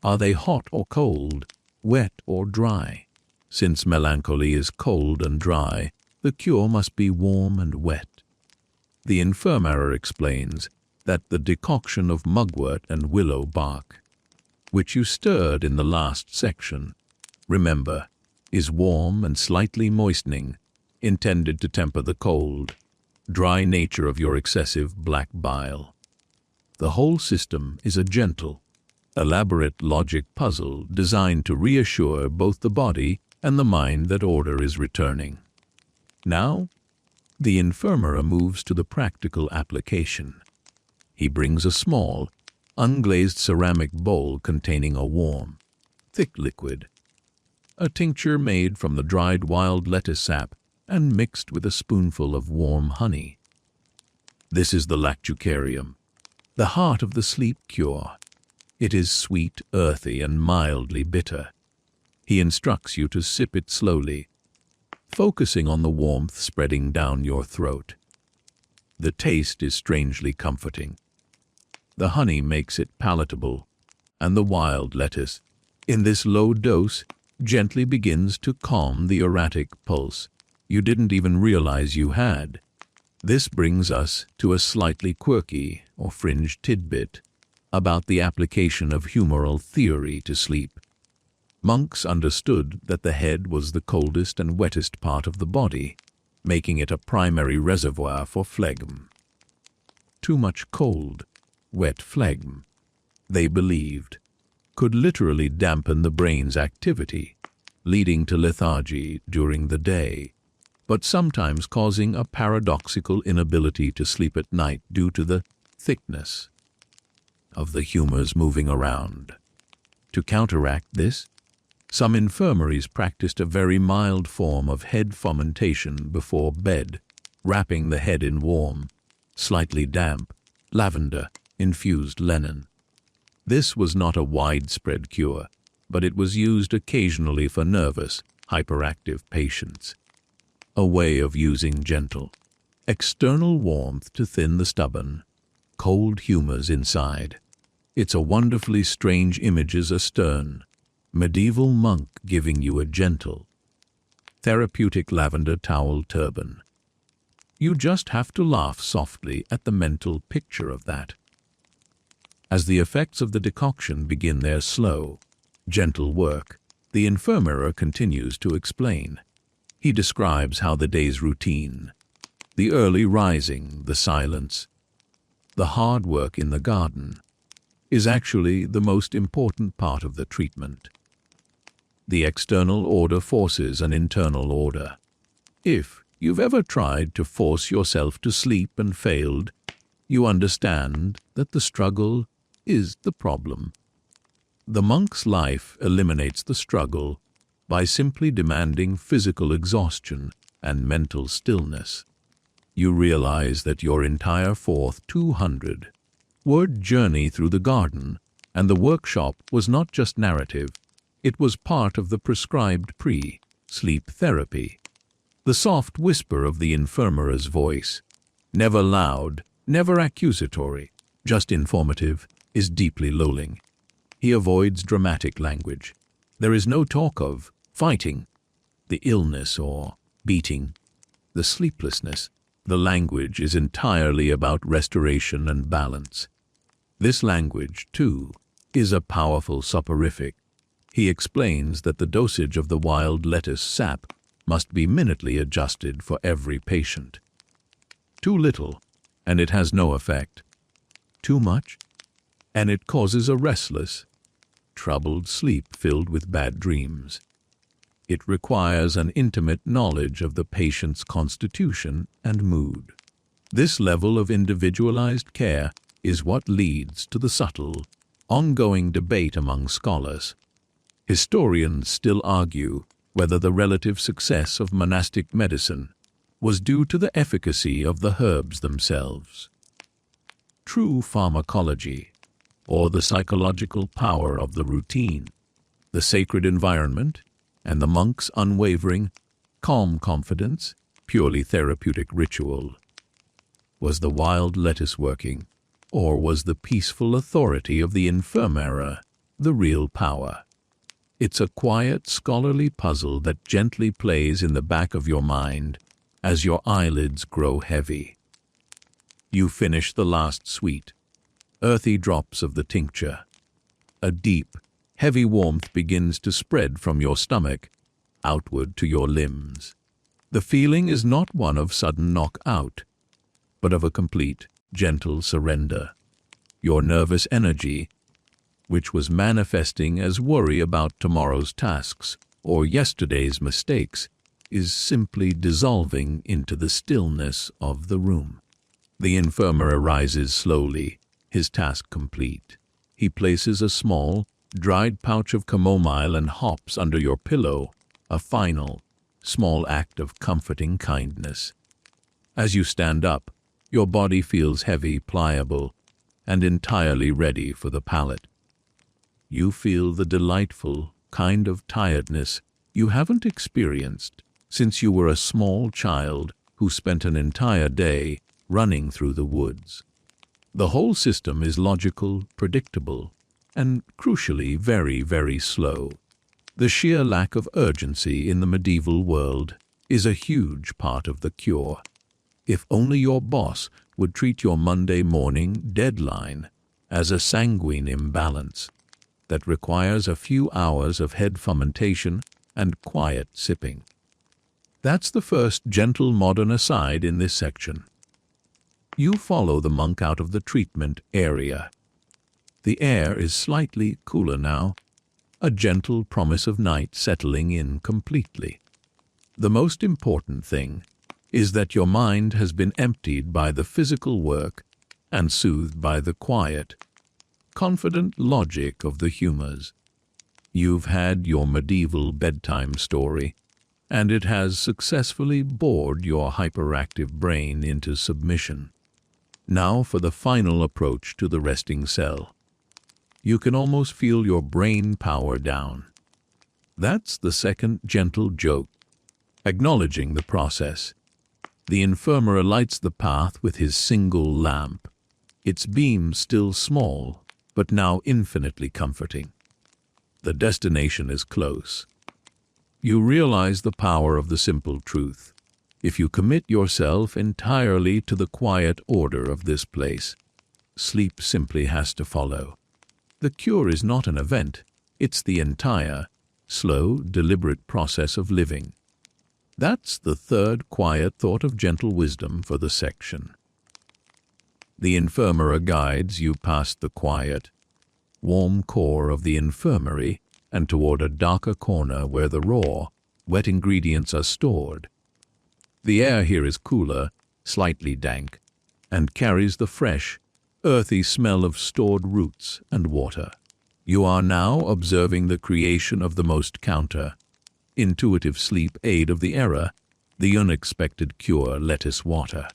Are they hot or cold, wet or dry? Since melancholy is cold and dry, the cure must be warm and wet. The infirmary explains that the decoction of mugwort and willow bark, which you stirred in the last section, remember, is warm and slightly moistening, intended to temper the cold, dry nature of your excessive black bile. The whole system is a gentle, elaborate logic puzzle designed to reassure both the body and the mind that order is returning. Now, the infirmary moves to the practical application. He brings a small, unglazed ceramic bowl containing a warm, thick liquid, a tincture made from the dried wild lettuce sap and mixed with a spoonful of warm honey. This is the lactucarium, the heart of the sleep cure. It is sweet, earthy, and mildly bitter. He instructs you to sip it slowly, focusing on the warmth spreading down your throat. The taste is strangely comforting. The honey makes it palatable, and the wild lettuce, in this low dose, gently begins to calm the erratic pulse you didn't even realize you had. This brings us to a slightly quirky or fringe tidbit about the application of humoral theory to sleep. Monks understood that the head was the coldest and wettest part of the body, making it a primary reservoir for phlegm. Too much cold, wet phlegm, they believed, could literally dampen the brain's activity, leading to lethargy during the day, but sometimes causing a paradoxical inability to sleep at night due to the thickness of the humors moving around. To counteract this, some infirmaries practiced a very mild form of head fomentation before bed, wrapping the head in warm, slightly damp, lavender-infused linen. This was not a widespread cure, but it was used occasionally for nervous, hyperactive patients. A way of using gentle, external warmth to thin the stubborn, cold humors inside. It's a wonderfully strange image as a stern, medieval monk giving you a gentle, therapeutic lavender towel turban. You just have to laugh softly at the mental picture of that. As the effects of the decoction begin their slow, gentle work, the infirmary continues to explain. He describes how the day's routine, the early rising, the silence, the hard work in the garden, is actually the most important part of the treatment. The external order forces an internal order. If you've ever tried to force yourself to sleep and failed, you understand that the struggle is the problem. The monk's life eliminates the struggle by simply demanding physical exhaustion and mental stillness. You realize that your entire 200-word journey through the garden and the workshop was not just narrative, it was part of the prescribed pre-sleep therapy. The soft whisper of the infirmer's voice, never loud, never accusatory, just informative, is deeply lulling. He avoids dramatic language. There is no talk of fighting, the illness or beating, the sleeplessness. The language is entirely about restoration and balance. This language, too, is a powerful soporific. He explains that the dosage of the wild lettuce sap must be minutely adjusted for every patient. Too little, and it has no effect. Too much, and it causes a restless, troubled sleep filled with bad dreams. It requires an intimate knowledge of the patient's constitution and mood. This level of individualized care is what leads to the subtle, ongoing debate among scholars. Historians still argue whether the relative success of monastic medicine was due to the efficacy of the herbs themselves, true pharmacology, or the psychological power of the routine, the sacred environment, and the monk's unwavering, calm confidence, purely therapeutic ritual. Was the wild lettuce working, or was the peaceful authority of the infirmera the real power? It's a quiet, scholarly puzzle that gently plays in the back of your mind as your eyelids grow heavy. You finish the last sweet, earthy drops of the tincture. A deep, heavy warmth begins to spread from your stomach outward to your limbs. The feeling is not one of sudden knockout, but of a complete, gentle surrender. Your nervous energy, which was manifesting as worry about tomorrow's tasks or yesterday's mistakes, is simply dissolving into the stillness of the room. The infirmer arises slowly, his task complete. He places a small, dried pouch of chamomile and hops under your pillow, a final, small act of comforting kindness. As you stand up, your body feels heavy, pliable, and entirely ready for the palate. You feel the delightful kind of tiredness you haven't experienced since you were a small child who spent an entire day running through the woods. The whole system is logical, predictable, and crucially very, very slow. The sheer lack of urgency in the medieval world is a huge part of the cure. If only your boss would treat your Monday morning deadline as a sanguine imbalance that requires a few hours of head fermentation and quiet sipping. That's the first gentle modern aside in this section. You follow the monk out of the treatment area. The air is slightly cooler now, a gentle promise of night settling in completely. The most important thing is that your mind has been emptied by the physical work and soothed by the quiet, confident logic of the humors. You've had your medieval bedtime story, and it has successfully bored your hyperactive brain into submission. Now for the final approach to the resting cell. You can almost feel your brain power down. That's the second gentle joke, acknowledging the process. The infirmer lights the path with his single lamp, its beam still small, but now infinitely comforting. The destination is close. You realize the power of the simple truth. If you commit yourself entirely to the quiet order of this place, sleep simply has to follow. The cure is not an event, it's the entire, slow, deliberate process of living. That's the third quiet thought of gentle wisdom for the section. The infirmera guides you past the quiet, warm core of the infirmary and toward a darker corner where the raw, wet ingredients are stored. The air here is cooler, slightly dank, and carries the fresh, earthy smell of stored roots and water. You are now observing the creation of the most counter-intuitive sleep aid of the era, the unexpected cure lettuce water.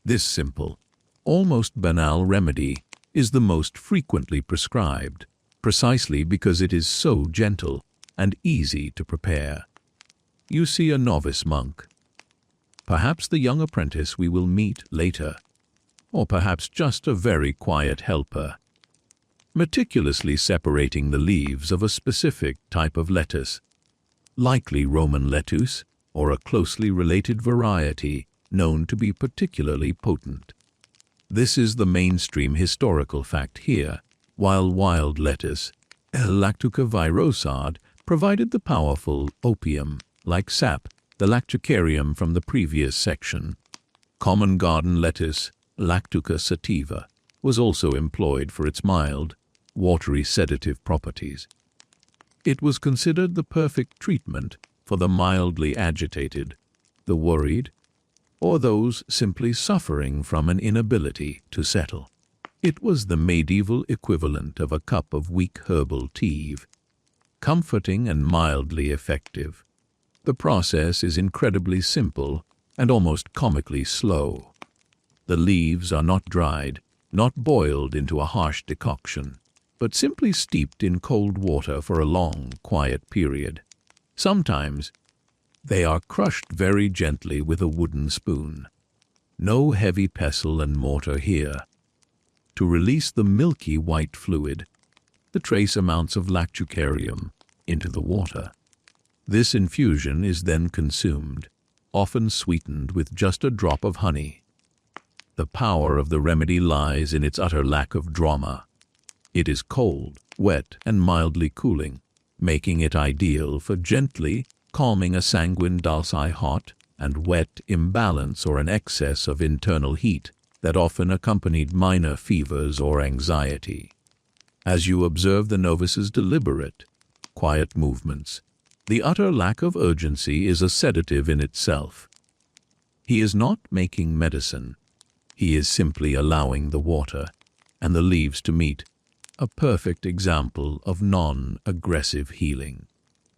This simple, almost banal remedy is the most frequently prescribed, precisely because it is so gentle and easy to prepare. You see a novice monk, perhaps the young apprentice we will meet later, or perhaps just a very quiet helper, meticulously separating the leaves of a specific type of lettuce, likely Roman lettuce or a closely related variety known to be particularly potent. This is the mainstream historical fact here, while wild lettuce, L. lactuca virosad, provided the powerful opium-like sap, the lactucarium from the previous section. Common garden lettuce, Lactuca sativa, was also employed for its mild, watery sedative properties. It was considered the perfect treatment for the mildly agitated, the worried, or those simply suffering from an inability to settle. It was the medieval equivalent of a cup of weak herbal tea, comforting and mildly effective. The process is incredibly simple and almost comically slow. The leaves are not dried, not boiled into a harsh decoction, but simply steeped in cold water for a long, quiet period. Sometimes they are crushed very gently with a wooden spoon. No heavy pestle and mortar here. To release the milky white fluid, the trace amounts of lactucarium into the water. This infusion is then consumed, often sweetened with just a drop of honey. The power of the remedy lies in its utter lack of drama. It is cold, wet, and mildly cooling, making it ideal for gently calming a sanguine dulci hot and wet imbalance or an excess of internal heat that often accompanied minor fevers or anxiety. As you observe the novice's deliberate, quiet movements, the utter lack of urgency is a sedative in itself. He is not making medicine. He is simply allowing the water and the leaves to meet, a perfect example of non-aggressive healing.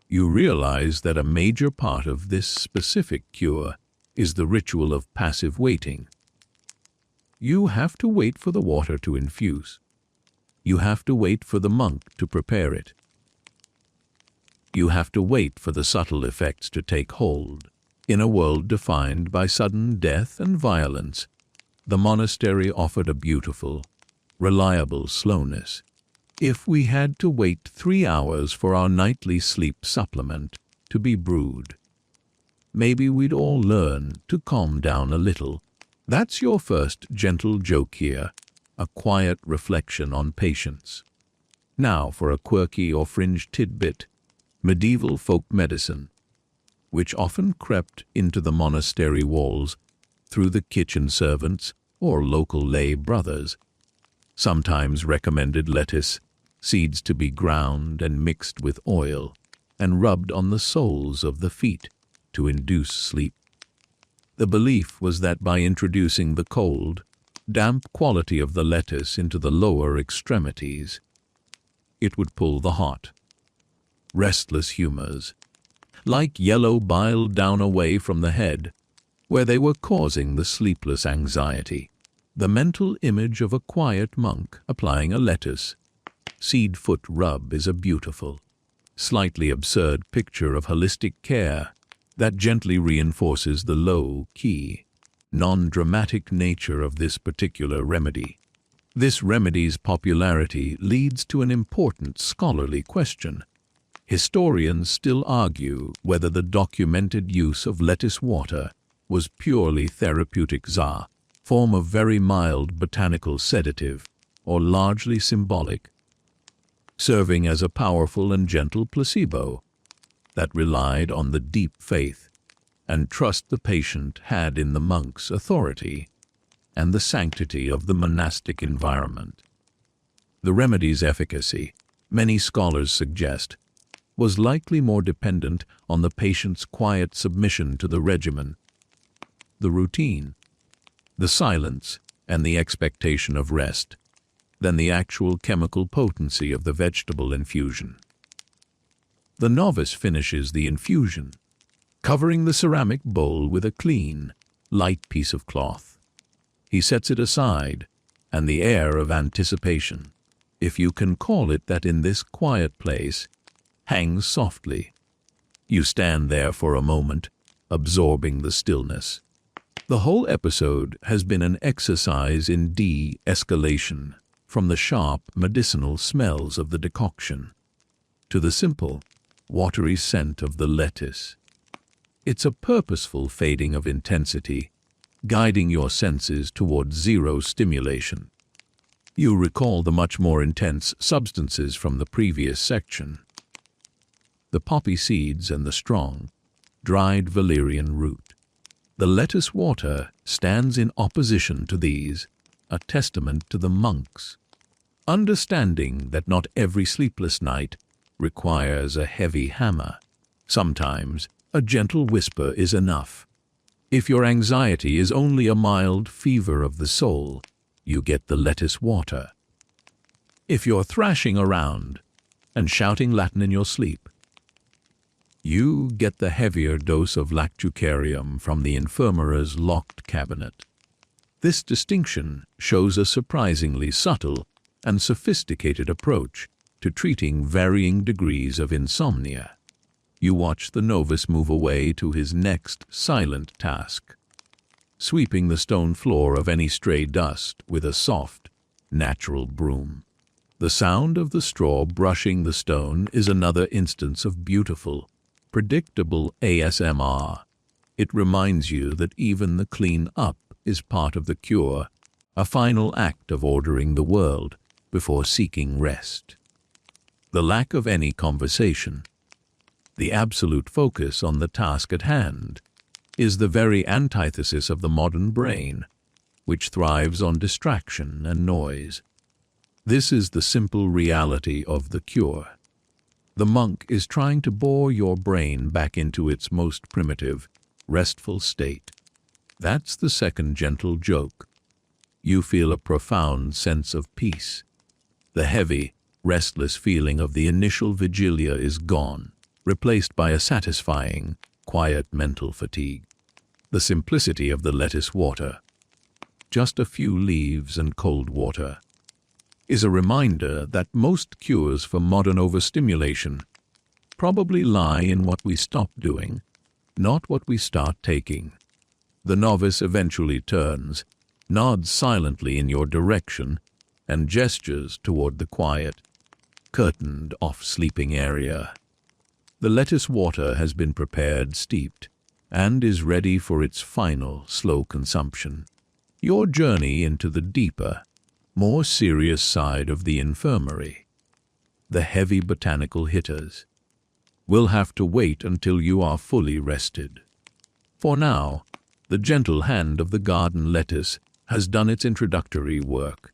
You realize that a major part of this specific cure is the ritual of passive waiting. You have to wait for the water to infuse. You have to wait for the monk to prepare it. You have to wait for the subtle effects to take hold. In a world defined by sudden death and violence, the monastery offered a beautiful, reliable slowness. If we had to wait 3 hours for our nightly sleep supplement to be brewed, maybe we'd all learn to calm down a little. That's your first gentle joke here, a quiet reflection on patience. Now for a quirky or fringe tidbit, medieval folk medicine, which often crept into the monastery walls through the kitchen servants or local lay brothers, sometimes recommended lettuce seeds to be ground and mixed with oil and rubbed on the soles of the feet to induce sleep. The belief was that by introducing the cold, damp quality of the lettuce into the lower extremities, it would pull the hot, restless humors, like yellow bile, down away from the head, where they were causing the sleepless anxiety. The mental image of a quiet monk applying a lettuce seed foot rub is a beautiful, slightly absurd picture of holistic care that gently reinforces the low-key, non-dramatic nature of this particular remedy. This remedy's popularity leads to an important scholarly question. Historians still argue whether the documented use of lettuce water was purely therapeutic form of very mild botanical sedative, or largely symbolic, serving as a powerful and gentle placebo that relied on the deep faith and trust the patient had in the monk's authority and the sanctity of the monastic environment. The remedy's efficacy many scholars suggest, was likely more dependent on the patient's quiet submission to the regimen, the routine, the silence, and the expectation of rest, than the actual chemical potency of the vegetable infusion. The novice finishes the infusion, covering the ceramic bowl with a clean, light piece of cloth. He sets it aside, and the air of anticipation, if you can call it that in this quiet place, hangs softly. You stand there for a moment, absorbing the stillness. The whole episode has been an exercise in de-escalation, from the sharp medicinal smells of the decoction to the simple, watery scent of the lettuce. It's a purposeful fading of intensity, guiding your senses toward zero stimulation. You recall the much more intense substances from the previous section. The poppy seeds and the strong, dried valerian root. The lettuce water stands in opposition to these, a testament to the monks, understanding that not every sleepless night requires a heavy hammer. Sometimes a gentle whisper is enough. If your anxiety is only a mild fever of the soul, you get the lettuce water. If you're thrashing around and shouting Latin in your sleep, you get the heavier dose of lactucarium from the infirmarer's locked cabinet. This distinction shows a surprisingly subtle and sophisticated approach to treating varying degrees of insomnia. You watch the novice move away to his next silent task, sweeping the stone floor of any stray dust with a soft, natural broom. The sound of the straw brushing the stone is another instance of beautiful, predictable ASMR. It reminds you that even the clean-up is part of the cure, a final act of ordering the world before seeking rest. The lack of any conversation, the absolute focus on the task at hand, is the very antithesis of the modern brain, which thrives on distraction and noise. This is the simple reality of the cure. The monk is trying to bore your brain back into its most primitive, restful state. That's the second gentle joke. You feel a profound sense of peace. The heavy, restless feeling of the initial vigilia is gone, replaced by a satisfying, quiet mental fatigue. The simplicity of the lettuce water, just a few leaves and cold water, is a reminder that most cures for modern overstimulation probably lie in what we stop doing, not what we start taking. The novice eventually turns, nods silently in your direction, and gestures toward the quiet, curtained-off sleeping area. The lettuce water has been prepared, steeped, and is ready for its final, slow consumption. Your journey into the deeper, more serious side of the infirmary, the heavy botanical hitters, will have to wait until you are fully rested. For now, the gentle hand of the garden lettuce has done its introductory work.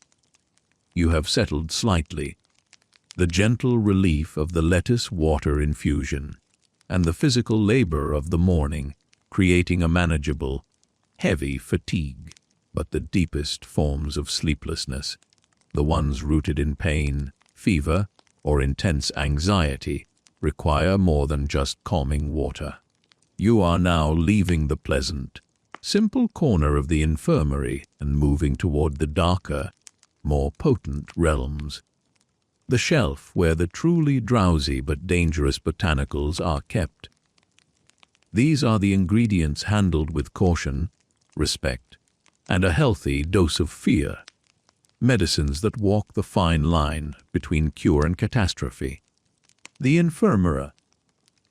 You have settled slightly. The gentle relief of the lettuce water infusion and the physical labor of the morning, creating a manageable, heavy fatigue. But the deepest forms of sleeplessness, the ones rooted in pain, fever, or intense anxiety, require more than just calming water. You are now leaving the pleasant, simple corner of the infirmary and moving toward the darker, more potent realms. The shelf where the truly drowsy but dangerous botanicals are kept. These are the ingredients handled with caution, respect, and a healthy dose of fear. Medicines that walk the fine line between cure and catastrophe. The infirmary,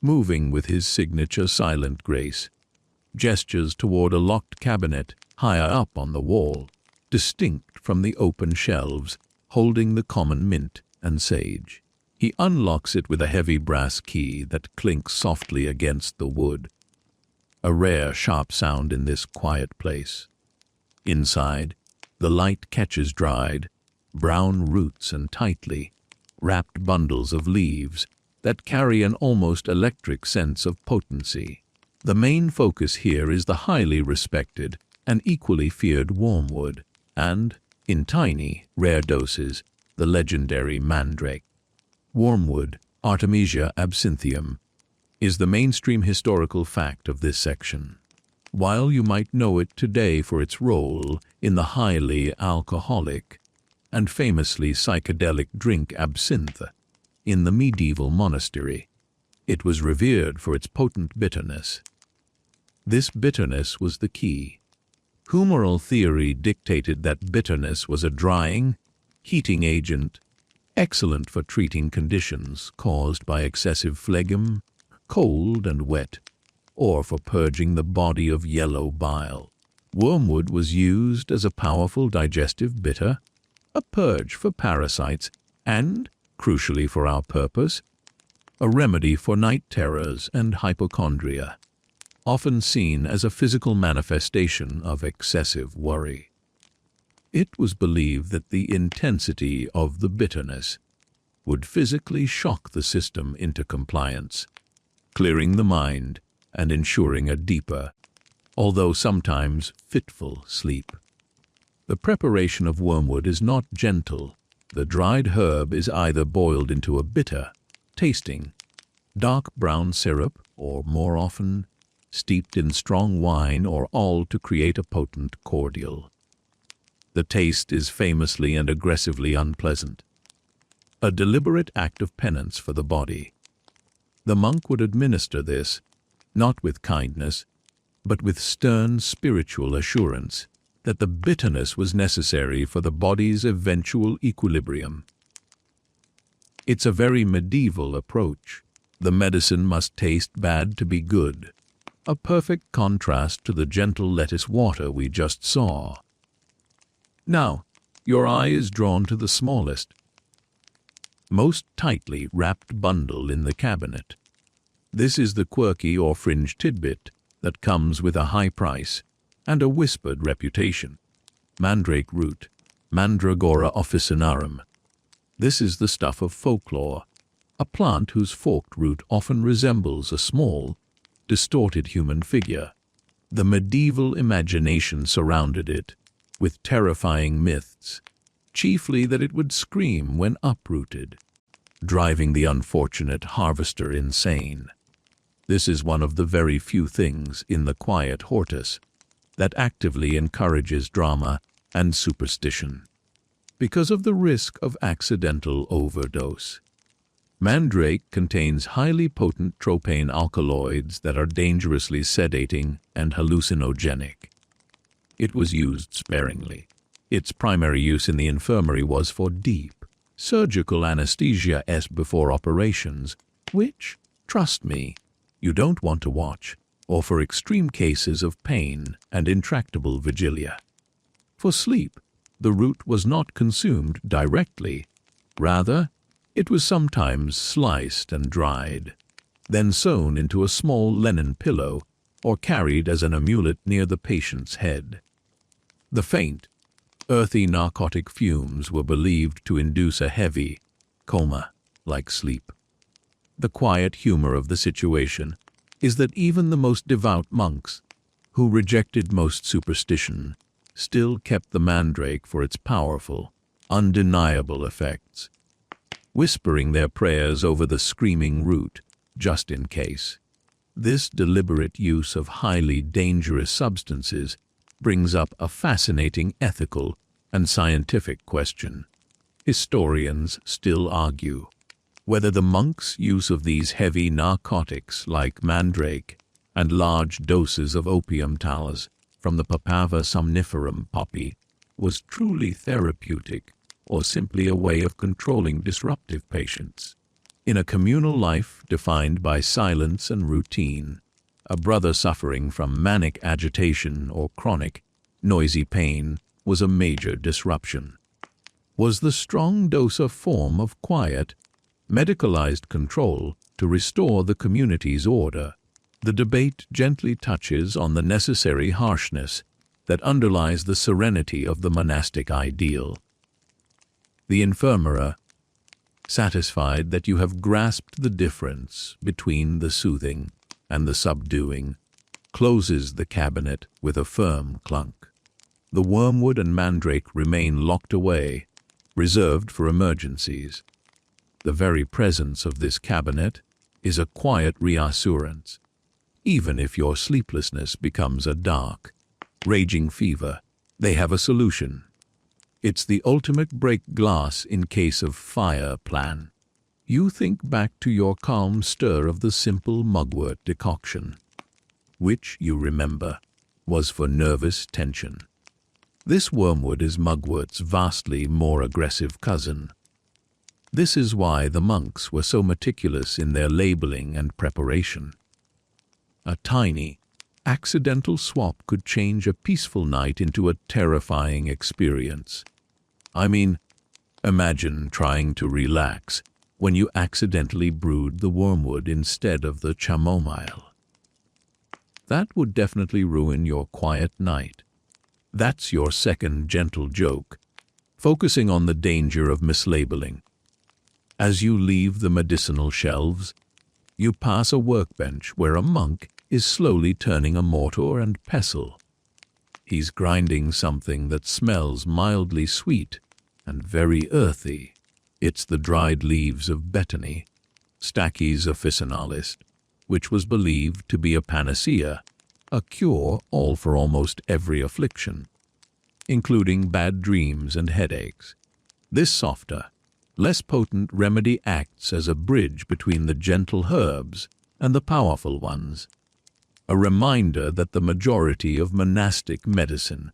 moving with his signature silent grace, gestures toward a locked cabinet higher up on the wall, distinct from the open shelves, holding the common mint and sage. He unlocks it with a heavy brass key that clinks softly against the wood, a rare, sharp sound in this quiet place. Inside, the light catches dried, brown roots and tightly, wrapped bundles of leaves that carry an almost electric sense of potency. The main focus here is the highly respected and equally feared wormwood, and, in tiny, rare doses, the legendary mandrake. Wormwood, Artemisia absinthium, is the mainstream historical fact of this section. While you might know it today for its role in the highly alcoholic and famously psychedelic drink absinthe in the medieval monastery, it was revered for its potent bitterness. This bitterness was the key. Humoral theory dictated that bitterness was a drying, heating agent, excellent for treating conditions caused by excessive phlegm, cold and wet, or for purging the body of yellow bile. Wormwood was used as a powerful digestive bitter, a purge for parasites, and, crucially for our purpose, a remedy for night terrors and hypochondria, often seen as a physical manifestation of excessive worry. It was believed that the intensity of the bitterness would physically shock the system into compliance, clearing the mind and ensuring a deeper, although sometimes fitful, sleep. The preparation of wormwood is not gentle. The dried herb is either boiled into a bitter, tasting, dark brown syrup, or more often, steeped in strong wine or all to create a potent cordial. The taste is famously and aggressively unpleasant, a deliberate act of penance for the body. The monk would administer this, not with kindness, but with stern spiritual assurance that the bitterness was necessary for the body's eventual equilibrium. It's a very medieval approach. The medicine must taste bad to be good, a perfect contrast to the gentle lettuce water we just saw. Now, your eye is drawn to the smallest, most tightly wrapped bundle in the cabinet. This is the quirky or fringe tidbit that comes with a high price and a whispered reputation. Mandrake root, Mandragora officinarum. This is the stuff of folklore, a plant whose forked root often resembles a small, distorted human figure. The medieval imagination surrounded it with terrifying myths, chiefly that it would scream when uprooted, driving the unfortunate harvester insane. This is one of the very few things in the quiet Hortus that actively encourages drama and superstition, because of the risk of accidental overdose. Mandrake contains highly potent tropane alkaloids that are dangerously sedating and hallucinogenic. It was used sparingly. Its primary use in the infirmary was for deep, surgical anesthesia before operations, which, trust me, you don't want to watch, or for extreme cases of pain and intractable vigilia. For sleep, the root was not consumed directly. Rather, it was sometimes sliced and dried, then sewn into a small linen pillow or carried as an amulet near the patient's head. The faint, earthy narcotic fumes were believed to induce a heavy, coma-like sleep. The quiet humor of the situation is that even the most devout monks, who rejected most superstition, still kept the mandrake for its powerful, undeniable effects, whispering their prayers over the screaming root, just in case. This deliberate use of highly dangerous substances brings up a fascinating ethical and scientific question. Historians still argue whether the monks' use of these heavy narcotics like mandrake and large doses of opium tals from the Papaver somniferum poppy was truly therapeutic or simply a way of controlling disruptive patients. In a communal life defined by silence and routine, a brother suffering from manic agitation or chronic, noisy pain was a major disruption. Was the strong dose a form of quiet, medicalized control to restore the community's order? The debate gently touches on the necessary harshness that underlies the serenity of the monastic ideal. The infirmera, Satisfied that you have grasped the difference between the soothing and the subduing, closes the cabinet with a firm clunk. The wormwood and mandrake remain locked away, reserved for emergencies. The very presence of this cabinet is a quiet reassurance. Even if your sleeplessness becomes a dark, raging fever, they have a solution. It's the ultimate break glass in case of fire plan. You think back to your calm stir of the simple mugwort decoction, which, you remember, was for nervous tension. This wormwood is mugwort's vastly more aggressive cousin. This is why the monks were so meticulous in their labeling and preparation. A tiny, accidental swap could change a peaceful night into a terrifying experience. I mean, imagine trying to relax when you accidentally brewed the wormwood instead of the chamomile. That would definitely ruin your quiet night. That's your second gentle joke, focusing on the danger of mislabeling. As you leave the medicinal shelves, you pass a workbench where a monk is slowly turning a mortar and pestle. He's grinding something that smells mildly sweet and very earthy. It's the dried leaves of betony, Stachys officinalis, which was believed to be a panacea, a cure all for almost every affliction, including bad dreams and headaches. This softer, less potent remedy acts as a bridge between the gentle herbs and the powerful ones, a reminder that the majority of monastic medicine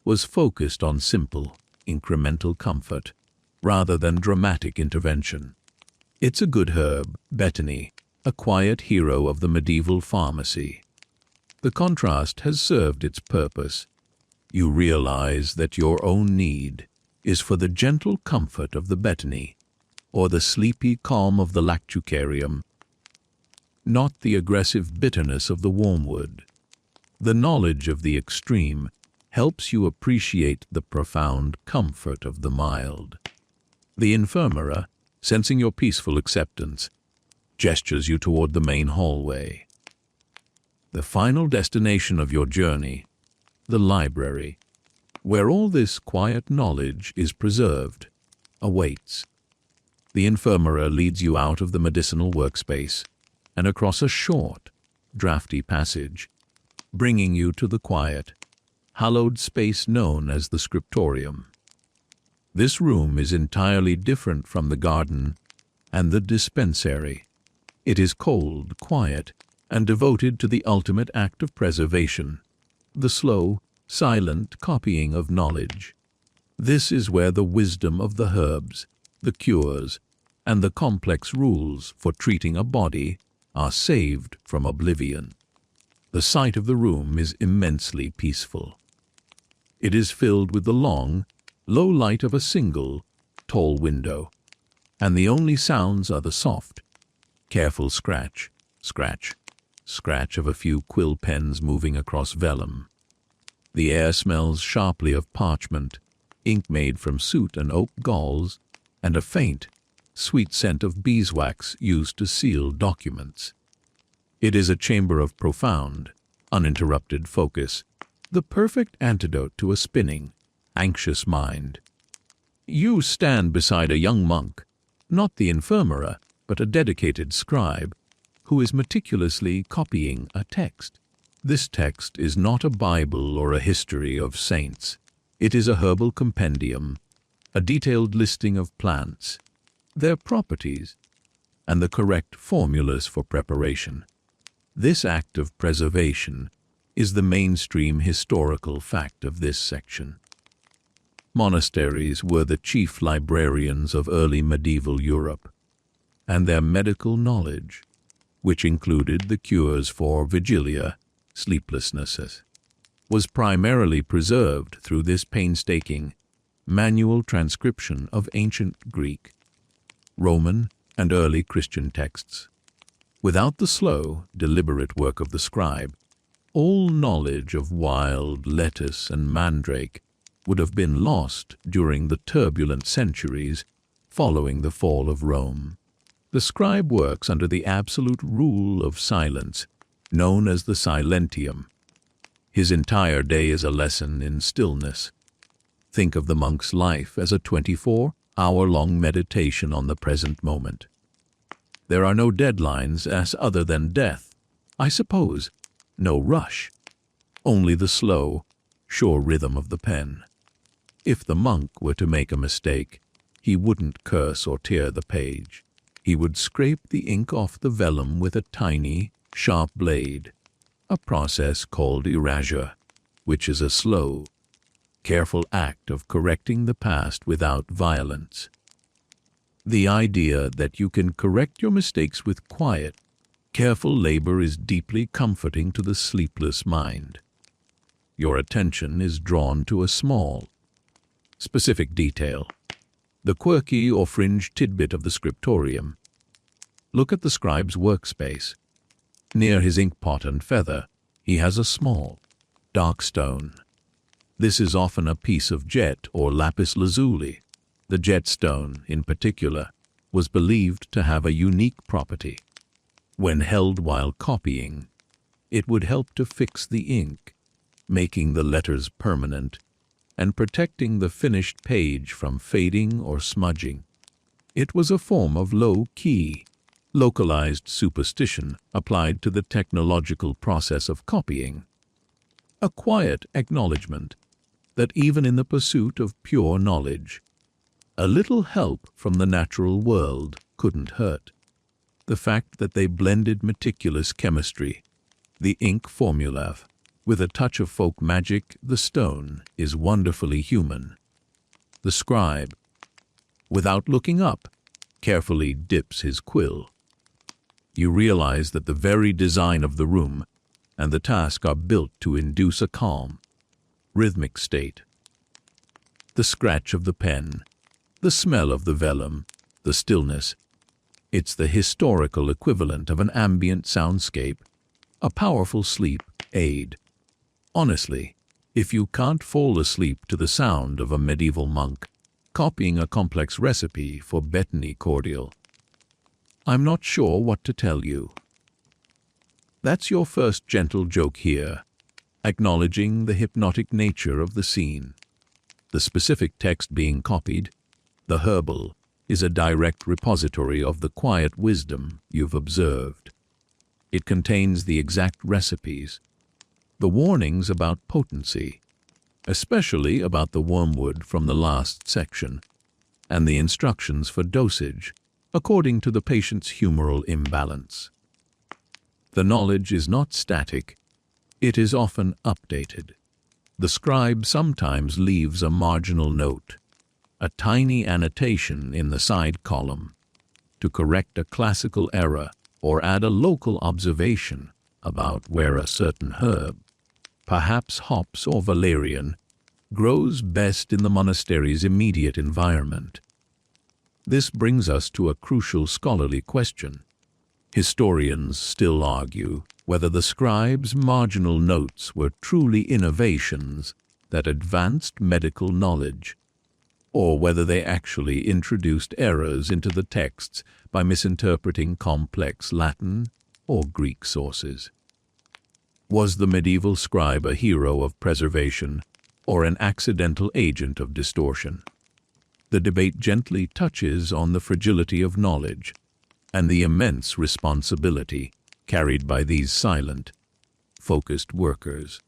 was focused on simple, incremental comfort rather than dramatic intervention. It's a good herb, betony, a quiet hero of the medieval pharmacy. The contrast has served its purpose. You realize that your own need is for the gentle comfort of the betony or the sleepy calm of the lactucarium, not the aggressive bitterness of the wormwood. The knowledge of the extreme helps you appreciate the profound comfort of the mild. The infirmera, sensing your peaceful acceptance, gestures you toward the main hallway. The final destination of your journey, the library, where all this quiet knowledge is preserved, awaits. The infirmera leads you out of the medicinal workspace and across a short, drafty passage, bringing you to the quiet, hallowed space known as the Scriptorium. This room is entirely different from the garden and the dispensary. It is cold, quiet, and devoted to the ultimate act of preservation, the slow, silent copying of knowledge. This is where the wisdom of the herbs, the cures, and the complex rules for treating a body are saved from oblivion. The sight of the room is immensely peaceful. It is filled with the long, low light of a single, tall window, and the only sounds are the soft, careful scratch, scratch of a few quill pens moving across vellum. The air smells sharply of parchment, ink made from soot and oak galls, and a faint, sweet scent of beeswax used to seal documents. It is a chamber of profound, uninterrupted focus, the perfect antidote to a spinning, anxious mind. You stand beside a young monk, not the infirmera, but a dedicated scribe, who is meticulously copying a text. This text is not a Bible or a history of saints. It is a herbal compendium, a detailed listing of plants, their properties, and the correct formulas for preparation. This act of preservation is the mainstream historical fact of this section. Monasteries were the chief librarians of early medieval Europe, and their medical knowledge, which included the cures for vigilia, sleeplessness, was primarily preserved through this painstaking, manual transcription of ancient Greek, Roman, and early Christian texts. Without the slow, deliberate work of the scribe, all knowledge of wild lettuce and mandrake would have been lost during the turbulent centuries following the fall of Rome. The scribe works under the absolute rule of silence, known as the silentium. His entire day is a lesson in stillness. Think of the monk's life as a 24-hour-long meditation on the present moment. There are no deadlines as other than death, I suppose, no rush, only the slow, sure rhythm of the pen. If the monk were to make a mistake, he wouldn't curse or tear the page. He would scrape the ink off the vellum with a tiny, sharp blade, a process called erasure, which is a slow, careful act of correcting the past without violence. The idea that you can correct your mistakes with quiet, careful labor is deeply comforting to the sleepless mind. Your attention is drawn to a small, specific detail, the quirky or fringe tidbit of the Scriptorium. Look at the scribe's workspace. Near his inkpot and feather, he has a small, dark stone. This is often a piece of jet or lapis lazuli. The jet stone, in particular, was believed to have a unique property. When held while copying, it would help to fix the ink, making the letters permanent and protecting the finished page from fading or smudging. It was a form of low-key, localized superstition applied to the technological process of copying. A quiet acknowledgement that even in the pursuit of pure knowledge, a little help from the natural world couldn't hurt. The fact that they blended meticulous chemistry, the ink formula, with a touch of folk magic, the stone, is wonderfully human. The scribe, without looking up, carefully dips his quill. You realize that the very design of the room and the task are built to induce a calm, rhythmic state. The scratch of the pen, the smell of the vellum, the stillness. It's the historical equivalent of an ambient soundscape, a powerful sleep aid. Honestly, if you can't fall asleep to the sound of a medieval monk copying a complex recipe for Bethany cordial, I'm not sure what to tell you. That's your first gentle joke here, acknowledging the hypnotic nature of the scene. The specific text being copied, the herbal, is a direct repository of the quiet wisdom you've observed. It contains the exact recipes, the warnings about potency, especially about the wormwood from the last section, and the instructions for dosage, according to the patient's humoral imbalance. The knowledge is not static, it is often updated. The scribe sometimes leaves a marginal note, a tiny annotation in the side column, to correct a classical error or add a local observation about where a certain herb, perhaps hops or valerian, grows best in the monastery's immediate environment. This brings us to a crucial scholarly question. Historians still argue whether the scribe's marginal notes were truly innovations that advanced medical knowledge, or whether they actually introduced errors into the texts by misinterpreting complex Latin or Greek sources. Was the medieval scribe a hero of preservation or an accidental agent of distortion? The debate gently touches on the fragility of knowledge and the immense responsibility carried by these silent, focused workers.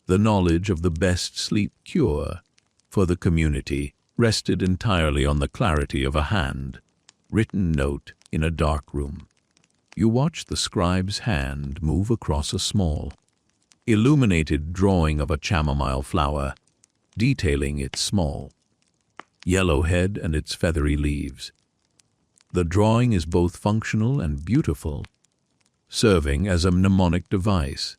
The knowledge of the best sleep cure for the community rested entirely on the clarity of a hand-written note in a dark room. You watch the scribe's hand move across a small, illuminated drawing of a chamomile flower, detailing its small, yellow head and its feathery leaves. The drawing is both functional and beautiful, serving as a mnemonic device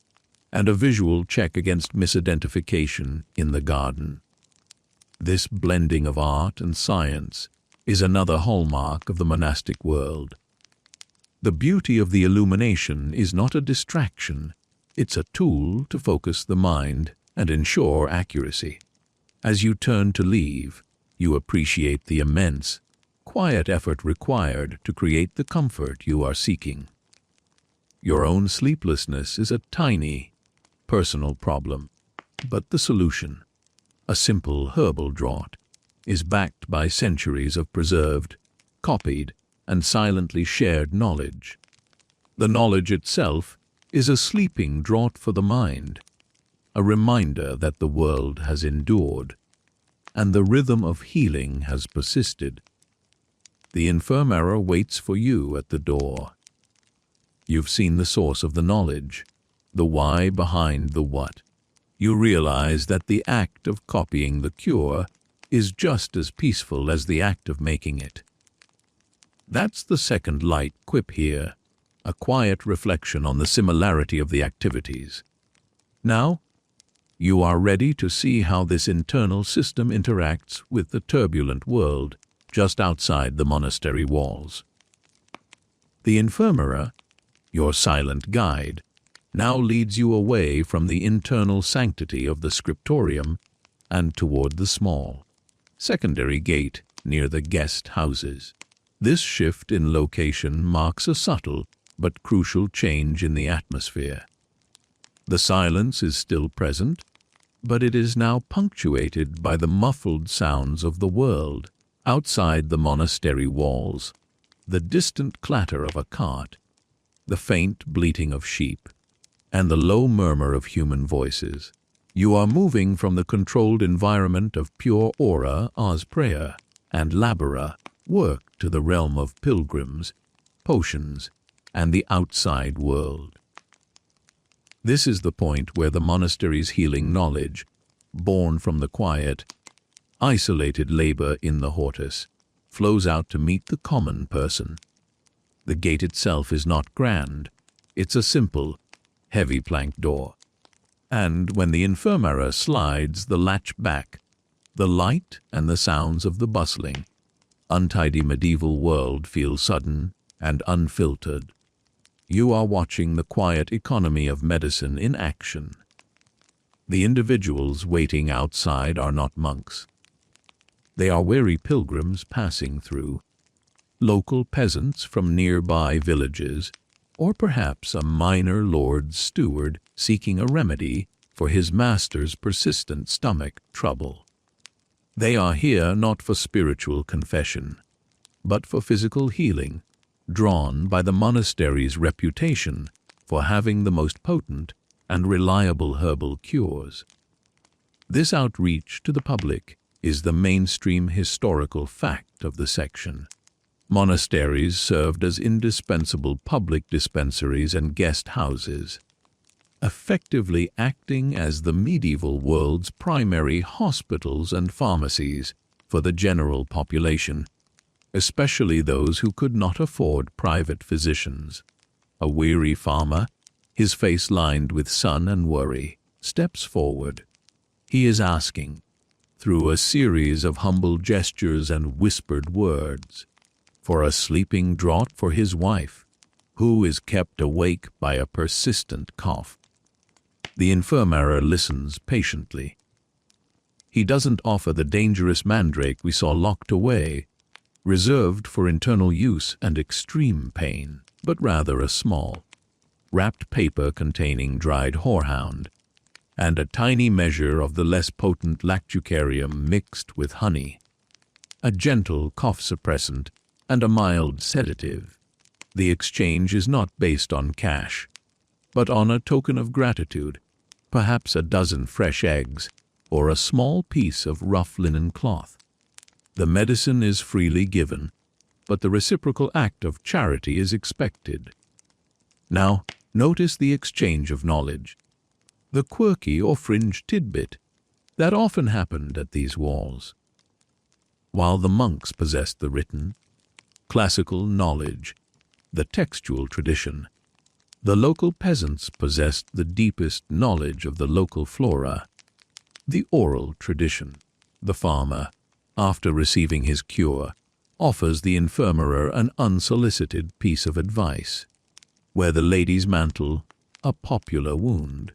and a visual check against misidentification in the garden. This blending of art and science is another hallmark of the monastic world. The beauty of the illumination is not a distraction, it's a tool to focus the mind and ensure accuracy. As you turn to leave, you appreciate the immense, quiet effort required to create the comfort you are seeking. Your own sleeplessness is a tiny, personal problem, but the solution, a simple herbal draught, is backed by centuries of preserved, copied, and silently shared knowledge. The knowledge itself is a sleeping draught for the mind, a reminder that the world has endured, and the rhythm of healing has persisted. The infirmary waits for you at the door. You've seen the source of the knowledge, the why behind the what. You realize that the act of copying the cure is just as peaceful as the act of making it. That's the second light quip here, a quiet reflection on the similarity of the activities. Now, you are ready to see how this internal system interacts with the turbulent world just outside the monastery walls. The infirmary, your silent guide, now leads you away from the internal sanctity of the Scriptorium and toward the small, secondary gate near the guest houses. This shift in location marks a subtle but crucial change in the atmosphere. The silence is still present, but it is now punctuated by the muffled sounds of the world outside the monastery walls, the distant clatter of a cart, the faint bleating of sheep, and the low murmur of human voices. You are moving from the controlled environment of pure aura, as prayer, and labora, work, to the realm of pilgrims, potions, and the outside world. This is the point where the monastery's healing knowledge, born from the quiet, isolated labor in the Hortus, flows out to meet the common person. The gate itself is not grand, it's a simple, heavy plank door. And when the infirmary slides the latch back, the light and the sounds of the bustling, untidy medieval world feel sudden and unfiltered. You are watching the quiet economy of medicine in action. The individuals waiting outside are not monks. They are weary pilgrims passing through, local peasants from nearby villages, or perhaps a minor lord's steward seeking a remedy for his master's persistent stomach trouble. They are here not for spiritual confession, but for physical healing, drawn by the monastery's reputation for having the most potent and reliable herbal cures. This outreach to the public is the mainstream historical fact of the section. Monasteries served as indispensable public dispensaries and guest houses, effectively acting as the medieval world's primary hospitals and pharmacies for the general population, especially those who could not afford private physicians. A weary farmer, his face lined with sun and worry, steps forward. He is asking, through a series of humble gestures and whispered words, for a sleeping draught for his wife, who is kept awake by a persistent cough. The infirmary listens patiently. He doesn't offer the dangerous mandrake we saw locked away, reserved for internal use and extreme pain, but rather a small, wrapped paper containing dried horehound, and a tiny measure of the less potent lactucarium mixed with honey, a gentle cough suppressant, and a mild sedative. The exchange is not based on cash, but on a token of gratitude, perhaps a dozen fresh eggs, or a small piece of rough linen cloth. The medicine is freely given, but the reciprocal act of charity is expected. Now, notice the exchange of knowledge, the quirky or fringe tidbit that often happened at these walls. While the monks possessed the written, classical knowledge, the textual tradition, the local peasants possessed the deepest knowledge of the local flora, the oral tradition. The farmer, after receiving his cure, offers the infirmary an unsolicited piece of advice. Where the lady's mantle, a popular wound,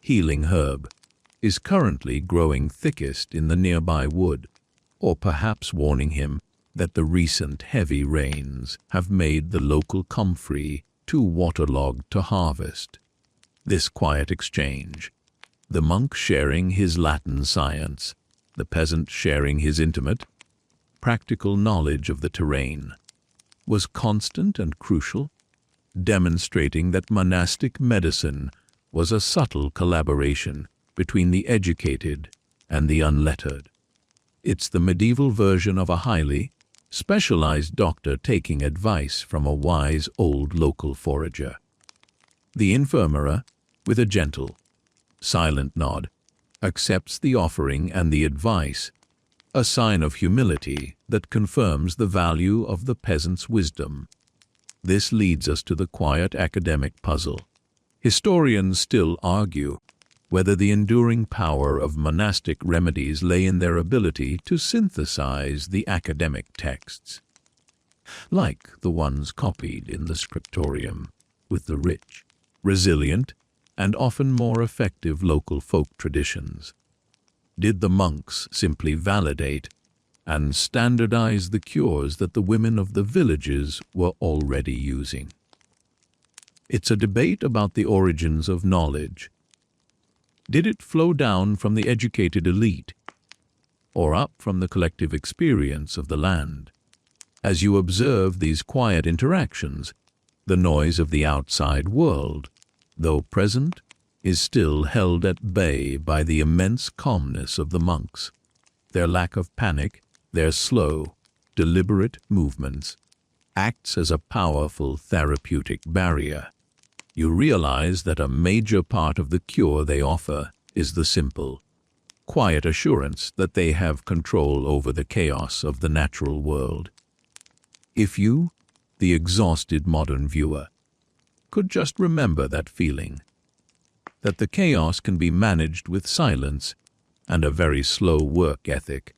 healing herb, is currently growing thickest in the nearby wood, or perhaps warning him that the recent heavy rains have made the local comfrey too waterlogged to harvest. This quiet exchange, the monk sharing his Latin science, the peasant sharing his intimate, practical knowledge of the terrain, was constant and crucial, demonstrating that monastic medicine was a subtle collaboration between the educated and the unlettered. It's the medieval version of a highly specialized doctor taking advice from a wise old local forager. The infirmera, with a gentle, silent nod, accepts the offering and the advice, a sign of humility that confirms the value of the peasant's wisdom. This leads us to the quiet academic puzzle. Historians still argue whether the enduring power of monastic remedies lay in their ability to synthesize the academic texts, like the ones copied in the Scriptorium, with the rich, resilient, and often more effective local folk traditions. Did the monks simply validate and standardize the cures that the women of the villages were already using? It's a debate about the origins of knowledge. Did it flow down from the educated elite, or up from the collective experience of the land? As you observe these quiet interactions, the noise of the outside world, though present, is still held at bay by the immense calmness of the monks. Their lack of panic, their slow, deliberate movements, acts as a powerful therapeutic barrier. You realize that a major part of the cure they offer is the simple, quiet assurance that they have control over the chaos of the natural world. If you, the exhausted modern viewer, could just remember that feeling, that the chaos can be managed with silence and a very slow work ethic,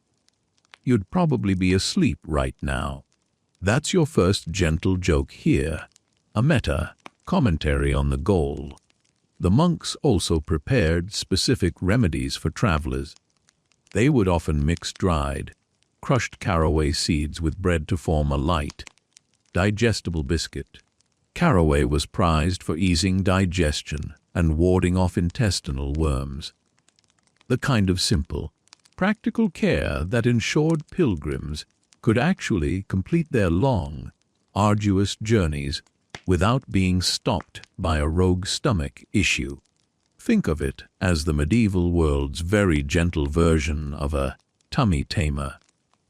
you'd probably be asleep right now. That's your first gentle joke here, a meta commentary on the goal. The monks also prepared specific remedies for travelers. They would often mix dried, crushed caraway seeds with bread to form a light, digestible biscuit. Caraway was prized for easing digestion and warding off intestinal worms. The kind of simple, practical care that ensured pilgrims could actually complete their long, arduous journeys without being stopped by a rogue stomach issue. Think of it as the medieval world's very gentle version of a tummy tamer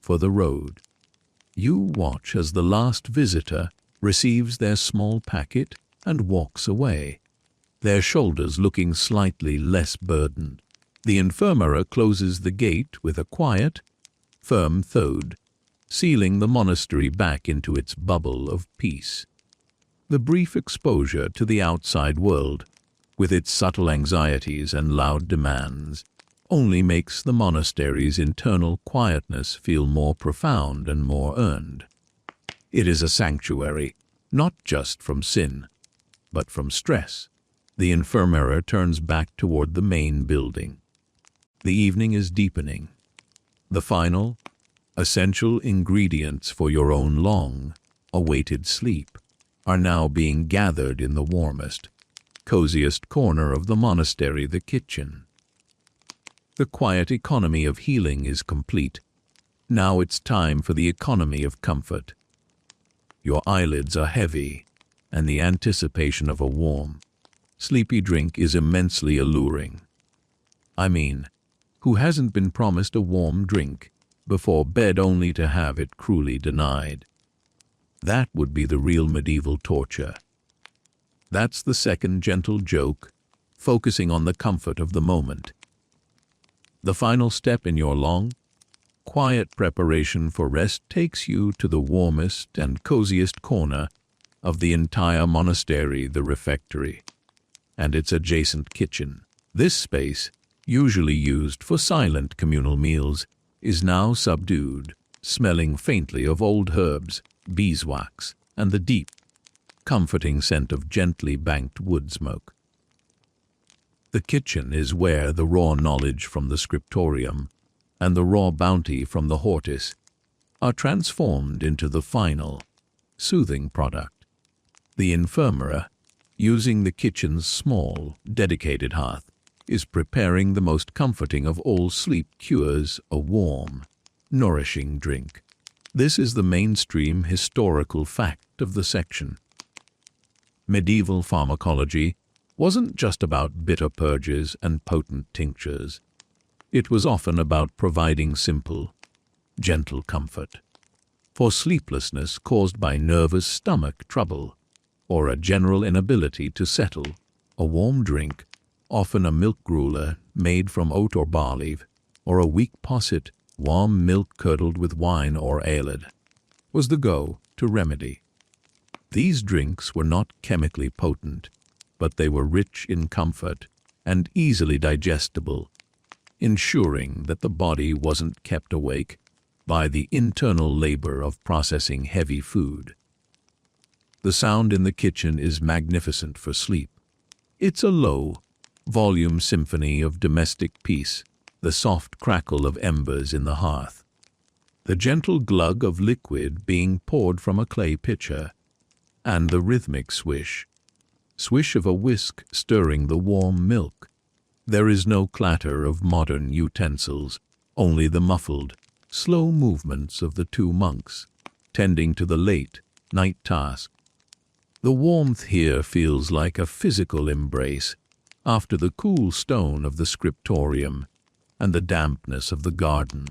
for the road. You watch as the last visitor receives their small packet and walks away, their shoulders looking slightly less burdened. The infirmera closes the gate with a quiet, firm thud, sealing the monastery back into its bubble of peace. The brief exposure to the outside world, with its subtle anxieties and loud demands, only makes the monastery's internal quietness feel more profound and more earned. It is a sanctuary, not just from sin, but from stress. The infirmera turns back toward the main building. The evening is deepening. The final, essential ingredients for your own long-awaited sleep are now being gathered in the warmest, coziest corner of the monastery, the kitchen. The quiet economy of healing is complete. Now it's time for the economy of comfort. Your eyelids are heavy, and the anticipation of a warm, sleepy drink is immensely alluring. I mean, who hasn't been promised a warm drink before bed only to have it cruelly denied? That would be the real medieval torture. That's the second gentle joke, focusing on the comfort of the moment. The final step in your long, quiet preparation for rest takes you to the warmest and coziest corner of the entire monastery, the refectory, and its adjacent kitchen. This space, usually used for silent communal meals, is now subdued, smelling faintly of old herbs, beeswax, and the deep, comforting scent of gently banked wood smoke. The kitchen is where the raw knowledge from the Scriptorium and the raw bounty from the Hortus are transformed into the final, soothing product. The infirmary, using the kitchen's small, dedicated hearth, is preparing the most comforting of all sleep cures, a warm, nourishing drink. This is the mainstream historical fact of the section. Medieval pharmacology wasn't just about bitter purges and potent tinctures. It was often about providing simple, gentle comfort. For sleeplessness caused by nervous stomach trouble or a general inability to settle, a warm drink, often a milk gruel made from oat or barley, or a weak posset, warm milk curdled with wine or ale, was the go-to remedy. These drinks were not chemically potent, but they were rich in comfort and easily digestible, ensuring that the body wasn't kept awake by the internal labor of processing heavy food. The sound in the kitchen is magnificent for sleep. It's a low, volume symphony of domestic peace, the soft crackle of embers in the hearth, the gentle glug of liquid being poured from a clay pitcher, and the rhythmic swish of a whisk stirring the warm milk. There is no clatter of modern utensils, only the muffled, slow movements of the two monks, tending to the late night task. The warmth here feels like a physical embrace after the cool stone of the Scriptorium and the dampness of the garden.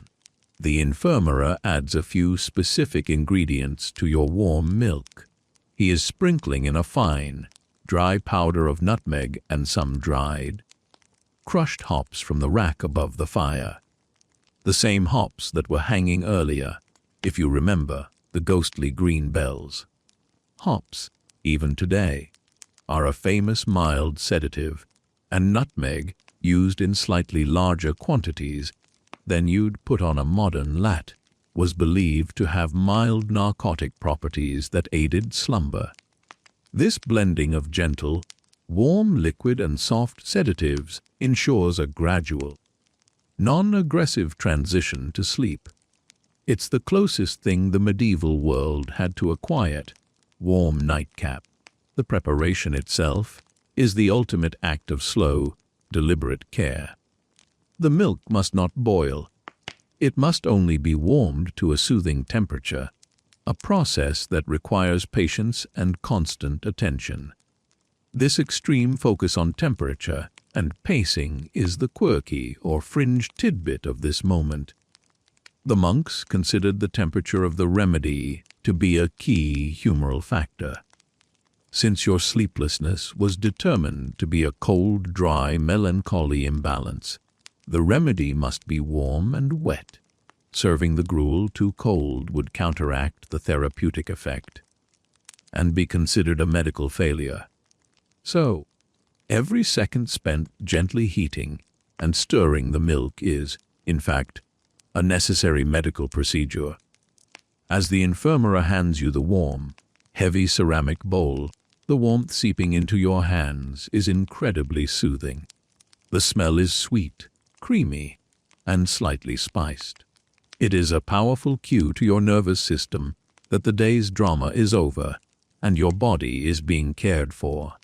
The infirmary adds a few specific ingredients to your warm milk. He is sprinkling in a fine, dry powder of nutmeg and some dried, crushed hops from the rack above the fire. The same hops that were hanging earlier, if you remember the ghostly green bells. Hops, even today, are a famous mild sedative, and nutmeg, used in slightly larger quantities than you'd put on a modern lat, was believed to have mild narcotic properties that aided slumber. This blending of gentle, warm liquid and soft sedatives ensures a gradual, non-aggressive transition to sleep. It's the closest thing the medieval world had to a quiet, warm nightcap. The preparation itself is the ultimate act of slow, deliberate care. The milk must not boil. It must only be warmed to a soothing temperature, a process that requires patience and constant attention. This extreme focus on temperature and pacing is the quirky or fringe tidbit of this moment. The monks considered the temperature of the remedy to be a key humoral factor. Since your sleeplessness was determined to be a cold, dry, melancholy imbalance, the remedy must be warm and wet. Serving the gruel too cold would counteract the therapeutic effect and be considered a medical failure. So, every second spent gently heating and stirring the milk is, in fact, a necessary medical procedure. As the infirmary hands you the warm, heavy ceramic bowl, the warmth seeping into your hands is incredibly soothing. The smell is sweet, creamy, and slightly spiced. It is a powerful cue to your nervous system that the day's drama is over and your body is being cared for.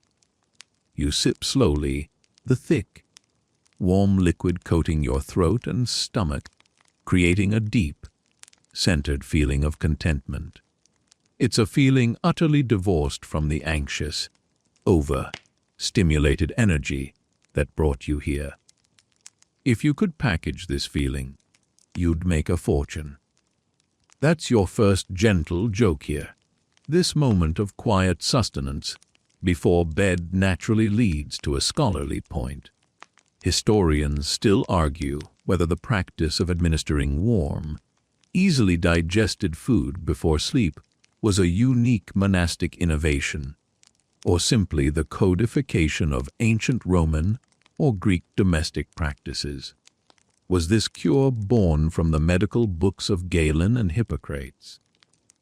You sip slowly, the thick, warm liquid coating your throat and stomach, creating a deep, centered feeling of contentment. It's a feeling utterly divorced from the anxious, over-stimulated energy that brought you here. If you could package this feeling, you'd make a fortune. That's your first gentle joke here. This moment of quiet sustenance before bed naturally leads to a scholarly point. Historians still argue whether the practice of administering warm, easily digested food before sleep was a unique monastic innovation, or simply the codification of ancient Roman or Greek domestic practices. Was this cure born from the medical books of Galen and Hippocrates?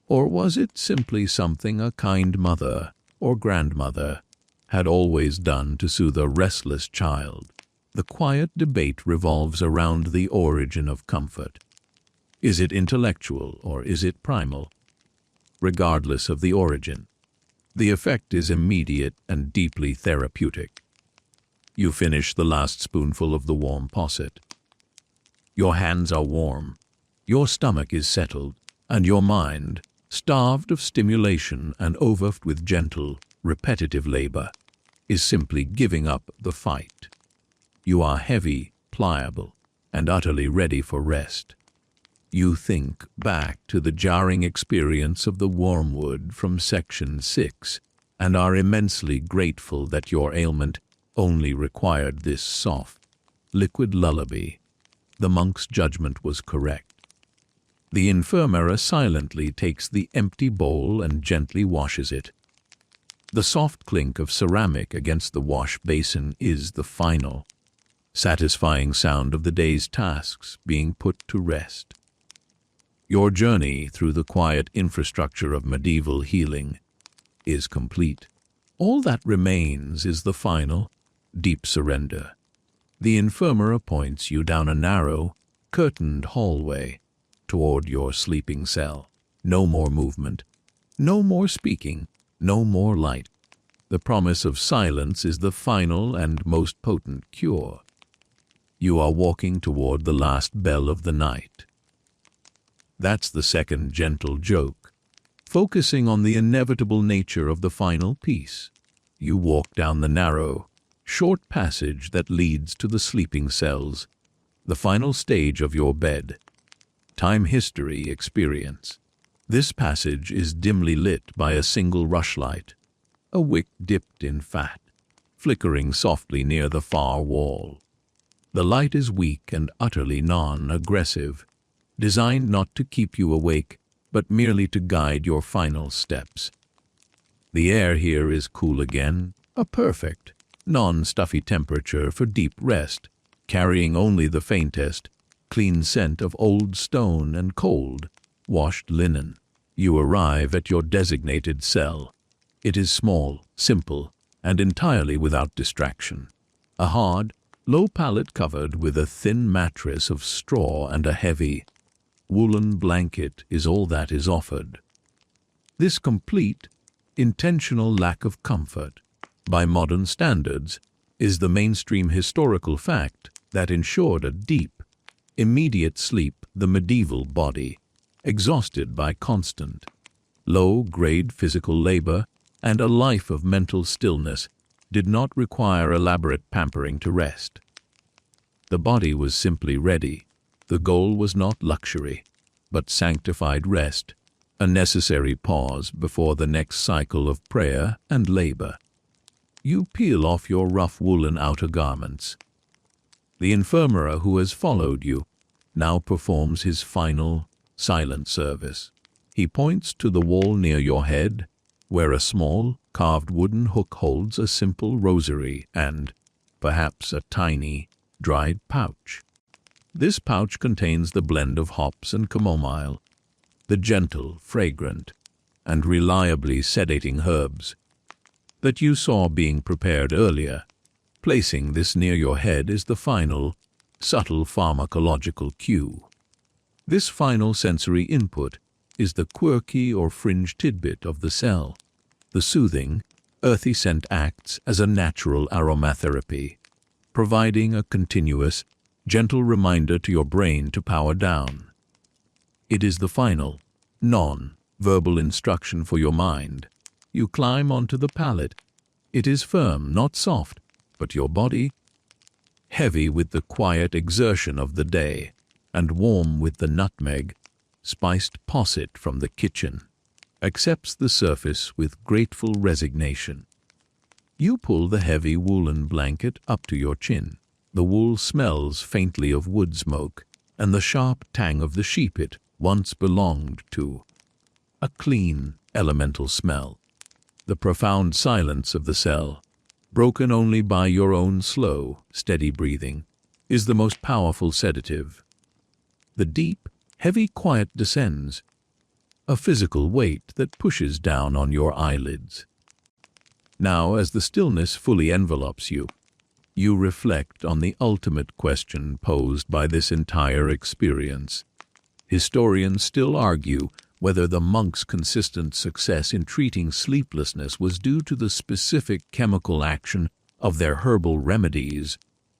Or was it simply something a kind mother or grandmother had always done to soothe a restless child? The quiet debate revolves around the origin of comfort. Is it intellectual or is it primal? Regardless of the origin, the effect is immediate and deeply therapeutic. You finish the last spoonful of the warm posset. Your hands are warm, your stomach is settled, and your mind, starved of stimulation and overwhelmed with gentle, repetitive labor, is simply giving up the fight. You are heavy, pliable, and utterly ready for rest. You think back to the jarring experience of the wormwood from section 6 and are immensely grateful that your ailment only required this soft, liquid lullaby. The monk's judgment was correct. The infirmera silently takes the empty bowl and gently washes it. The soft clink of ceramic against the wash basin is the final, satisfying sound of the day's tasks being put to rest. Your journey through the quiet infrastructure of medieval healing is complete. All that remains is the final, deep surrender. The infirmera points you down a narrow, curtained hallway toward your sleeping cell. No more movement, no more speaking, no more light. The promise of silence is the final and most potent cure. You are walking toward the last bell of the night. That's the second gentle joke, focusing on the inevitable nature of the final piece. You walk down the narrow, short passage that leads to the sleeping cells, the final stage of your bed. Time history experience. This passage is dimly lit by a single rushlight, a wick dipped in fat, flickering softly near the far wall. The light is weak and utterly non-aggressive, designed not to keep you awake, but merely to guide your final steps. The air here is cool again, a perfect, non-stuffy temperature for deep rest, carrying only the faintest, clean scent of old stone and cold, washed linen. You arrive at your designated cell. It is small, simple, and entirely without distraction. A hard, low pallet covered with a thin mattress of straw and a heavy, woolen blanket is all that is offered. This complete, intentional lack of comfort, by modern standards, is the mainstream historical fact that ensured a deep, immediate sleep the medieval body, exhausted by constant, low-grade physical labor and a life of mental stillness, did not require elaborate pampering to rest. The body was simply ready. The goal was not luxury, but sanctified rest, a necessary pause before the next cycle of prayer and labor. You peel off your rough woolen outer garments. The infirmera who has followed you now performs his final, silent service. He points to the wall near your head, where a small, carved wooden hook holds a simple rosary and, perhaps, a tiny, dried pouch. This pouch contains the blend of hops and chamomile, the gentle, fragrant, and reliably sedating herbs that you saw being prepared earlier. Placing this near your head is the final, subtle pharmacological cue. This final sensory input is the quirky or fringe tidbit of the cell. The soothing, earthy scent acts as a natural aromatherapy, providing a continuous, gentle reminder to your brain to power down. It is the final, non-verbal instruction for your mind. You climb onto the pallet. It is firm, not soft, but your body, heavy with the quiet exertion of the day and warm with the nutmeg, spiced posset from the kitchen, accepts the surface with grateful resignation. You pull the heavy woolen blanket up to your chin. The wool smells faintly of wood smoke and the sharp tang of the sheep it once belonged to. A clean, elemental smell. The profound silence of the cell, broken only by your own slow, steady breathing, is the most powerful sedative. The deep, heavy quiet descends, a physical weight that pushes down on your eyelids. Now, as the stillness fully envelops you, you reflect on the ultimate question posed by this entire experience. Historians still argue whether the monks' consistent success in treating sleeplessness was due to the specific chemical action of their herbal remedies,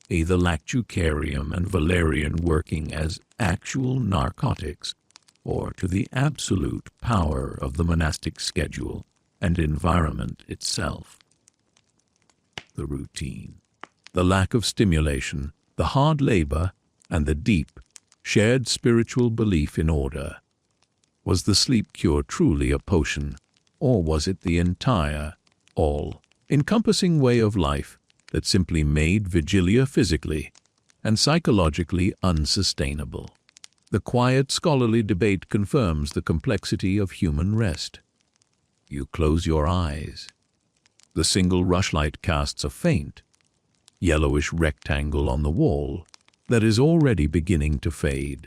the Scriptorium and Valerian working as actual narcotics, or to the absolute power of the monastic schedule and environment itself. The routine, the lack of stimulation, the hard labor, and the deep, shared spiritual belief in order. Was the sleep cure truly a potion, or was it the entire, all-encompassing way of life that simply made vigilia physically and psychologically unsustainable? The quiet scholarly debate confirms the complexity of human rest. You close your eyes. The single rushlight casts a faint, yellowish rectangle on the wall that is already beginning to fade.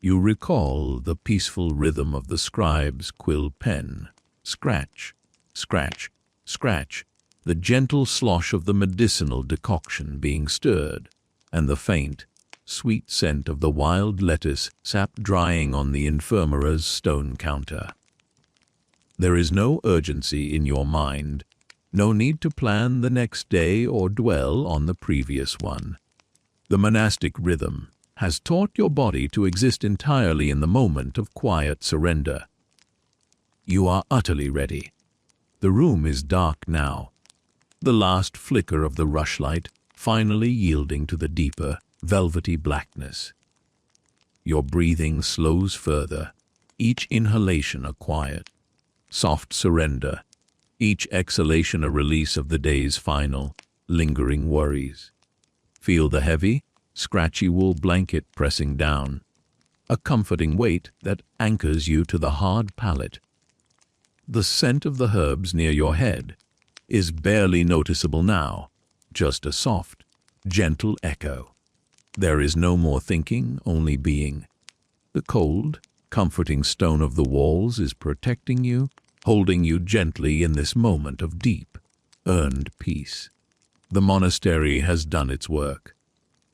You recall the peaceful rhythm of the scribe's quill pen. Scratch, scratch, scratch, the gentle slosh of the medicinal decoction being stirred, and the faint, sweet scent of the wild lettuce sap drying on the infirmera's stone counter. There is no urgency in your mind, no need to plan the next day or dwell on the previous one. The monastic rhythm has taught your body to exist entirely in the moment of quiet surrender. You are utterly ready. The room is dark now, the last flicker of the rushlight finally yielding to the deeper, velvety blackness. Your breathing slows further, each inhalation a quiet, soft surrender, each exhalation a release of the day's final, lingering worries. Feel the heavy, scratchy wool blanket pressing down, a comforting weight that anchors you to the hard palate. The scent of the herbs near your head is barely noticeable now, just a soft, gentle echo. There is no more thinking, only being. The cold, comforting stone of the walls is protecting you, holding you gently in this moment of deep, earned peace. The monastery has done its work.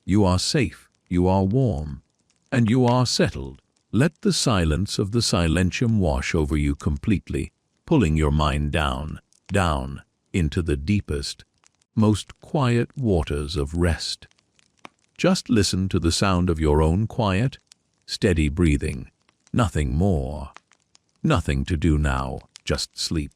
You are safe, you are warm, and you are settled. Let the silence of the silentium wash over you completely, pulling your mind down, down, into the deepest, most quiet waters of rest. Just listen to the sound of your own quiet, steady breathing. Nothing more. Nothing to do now, just sleep.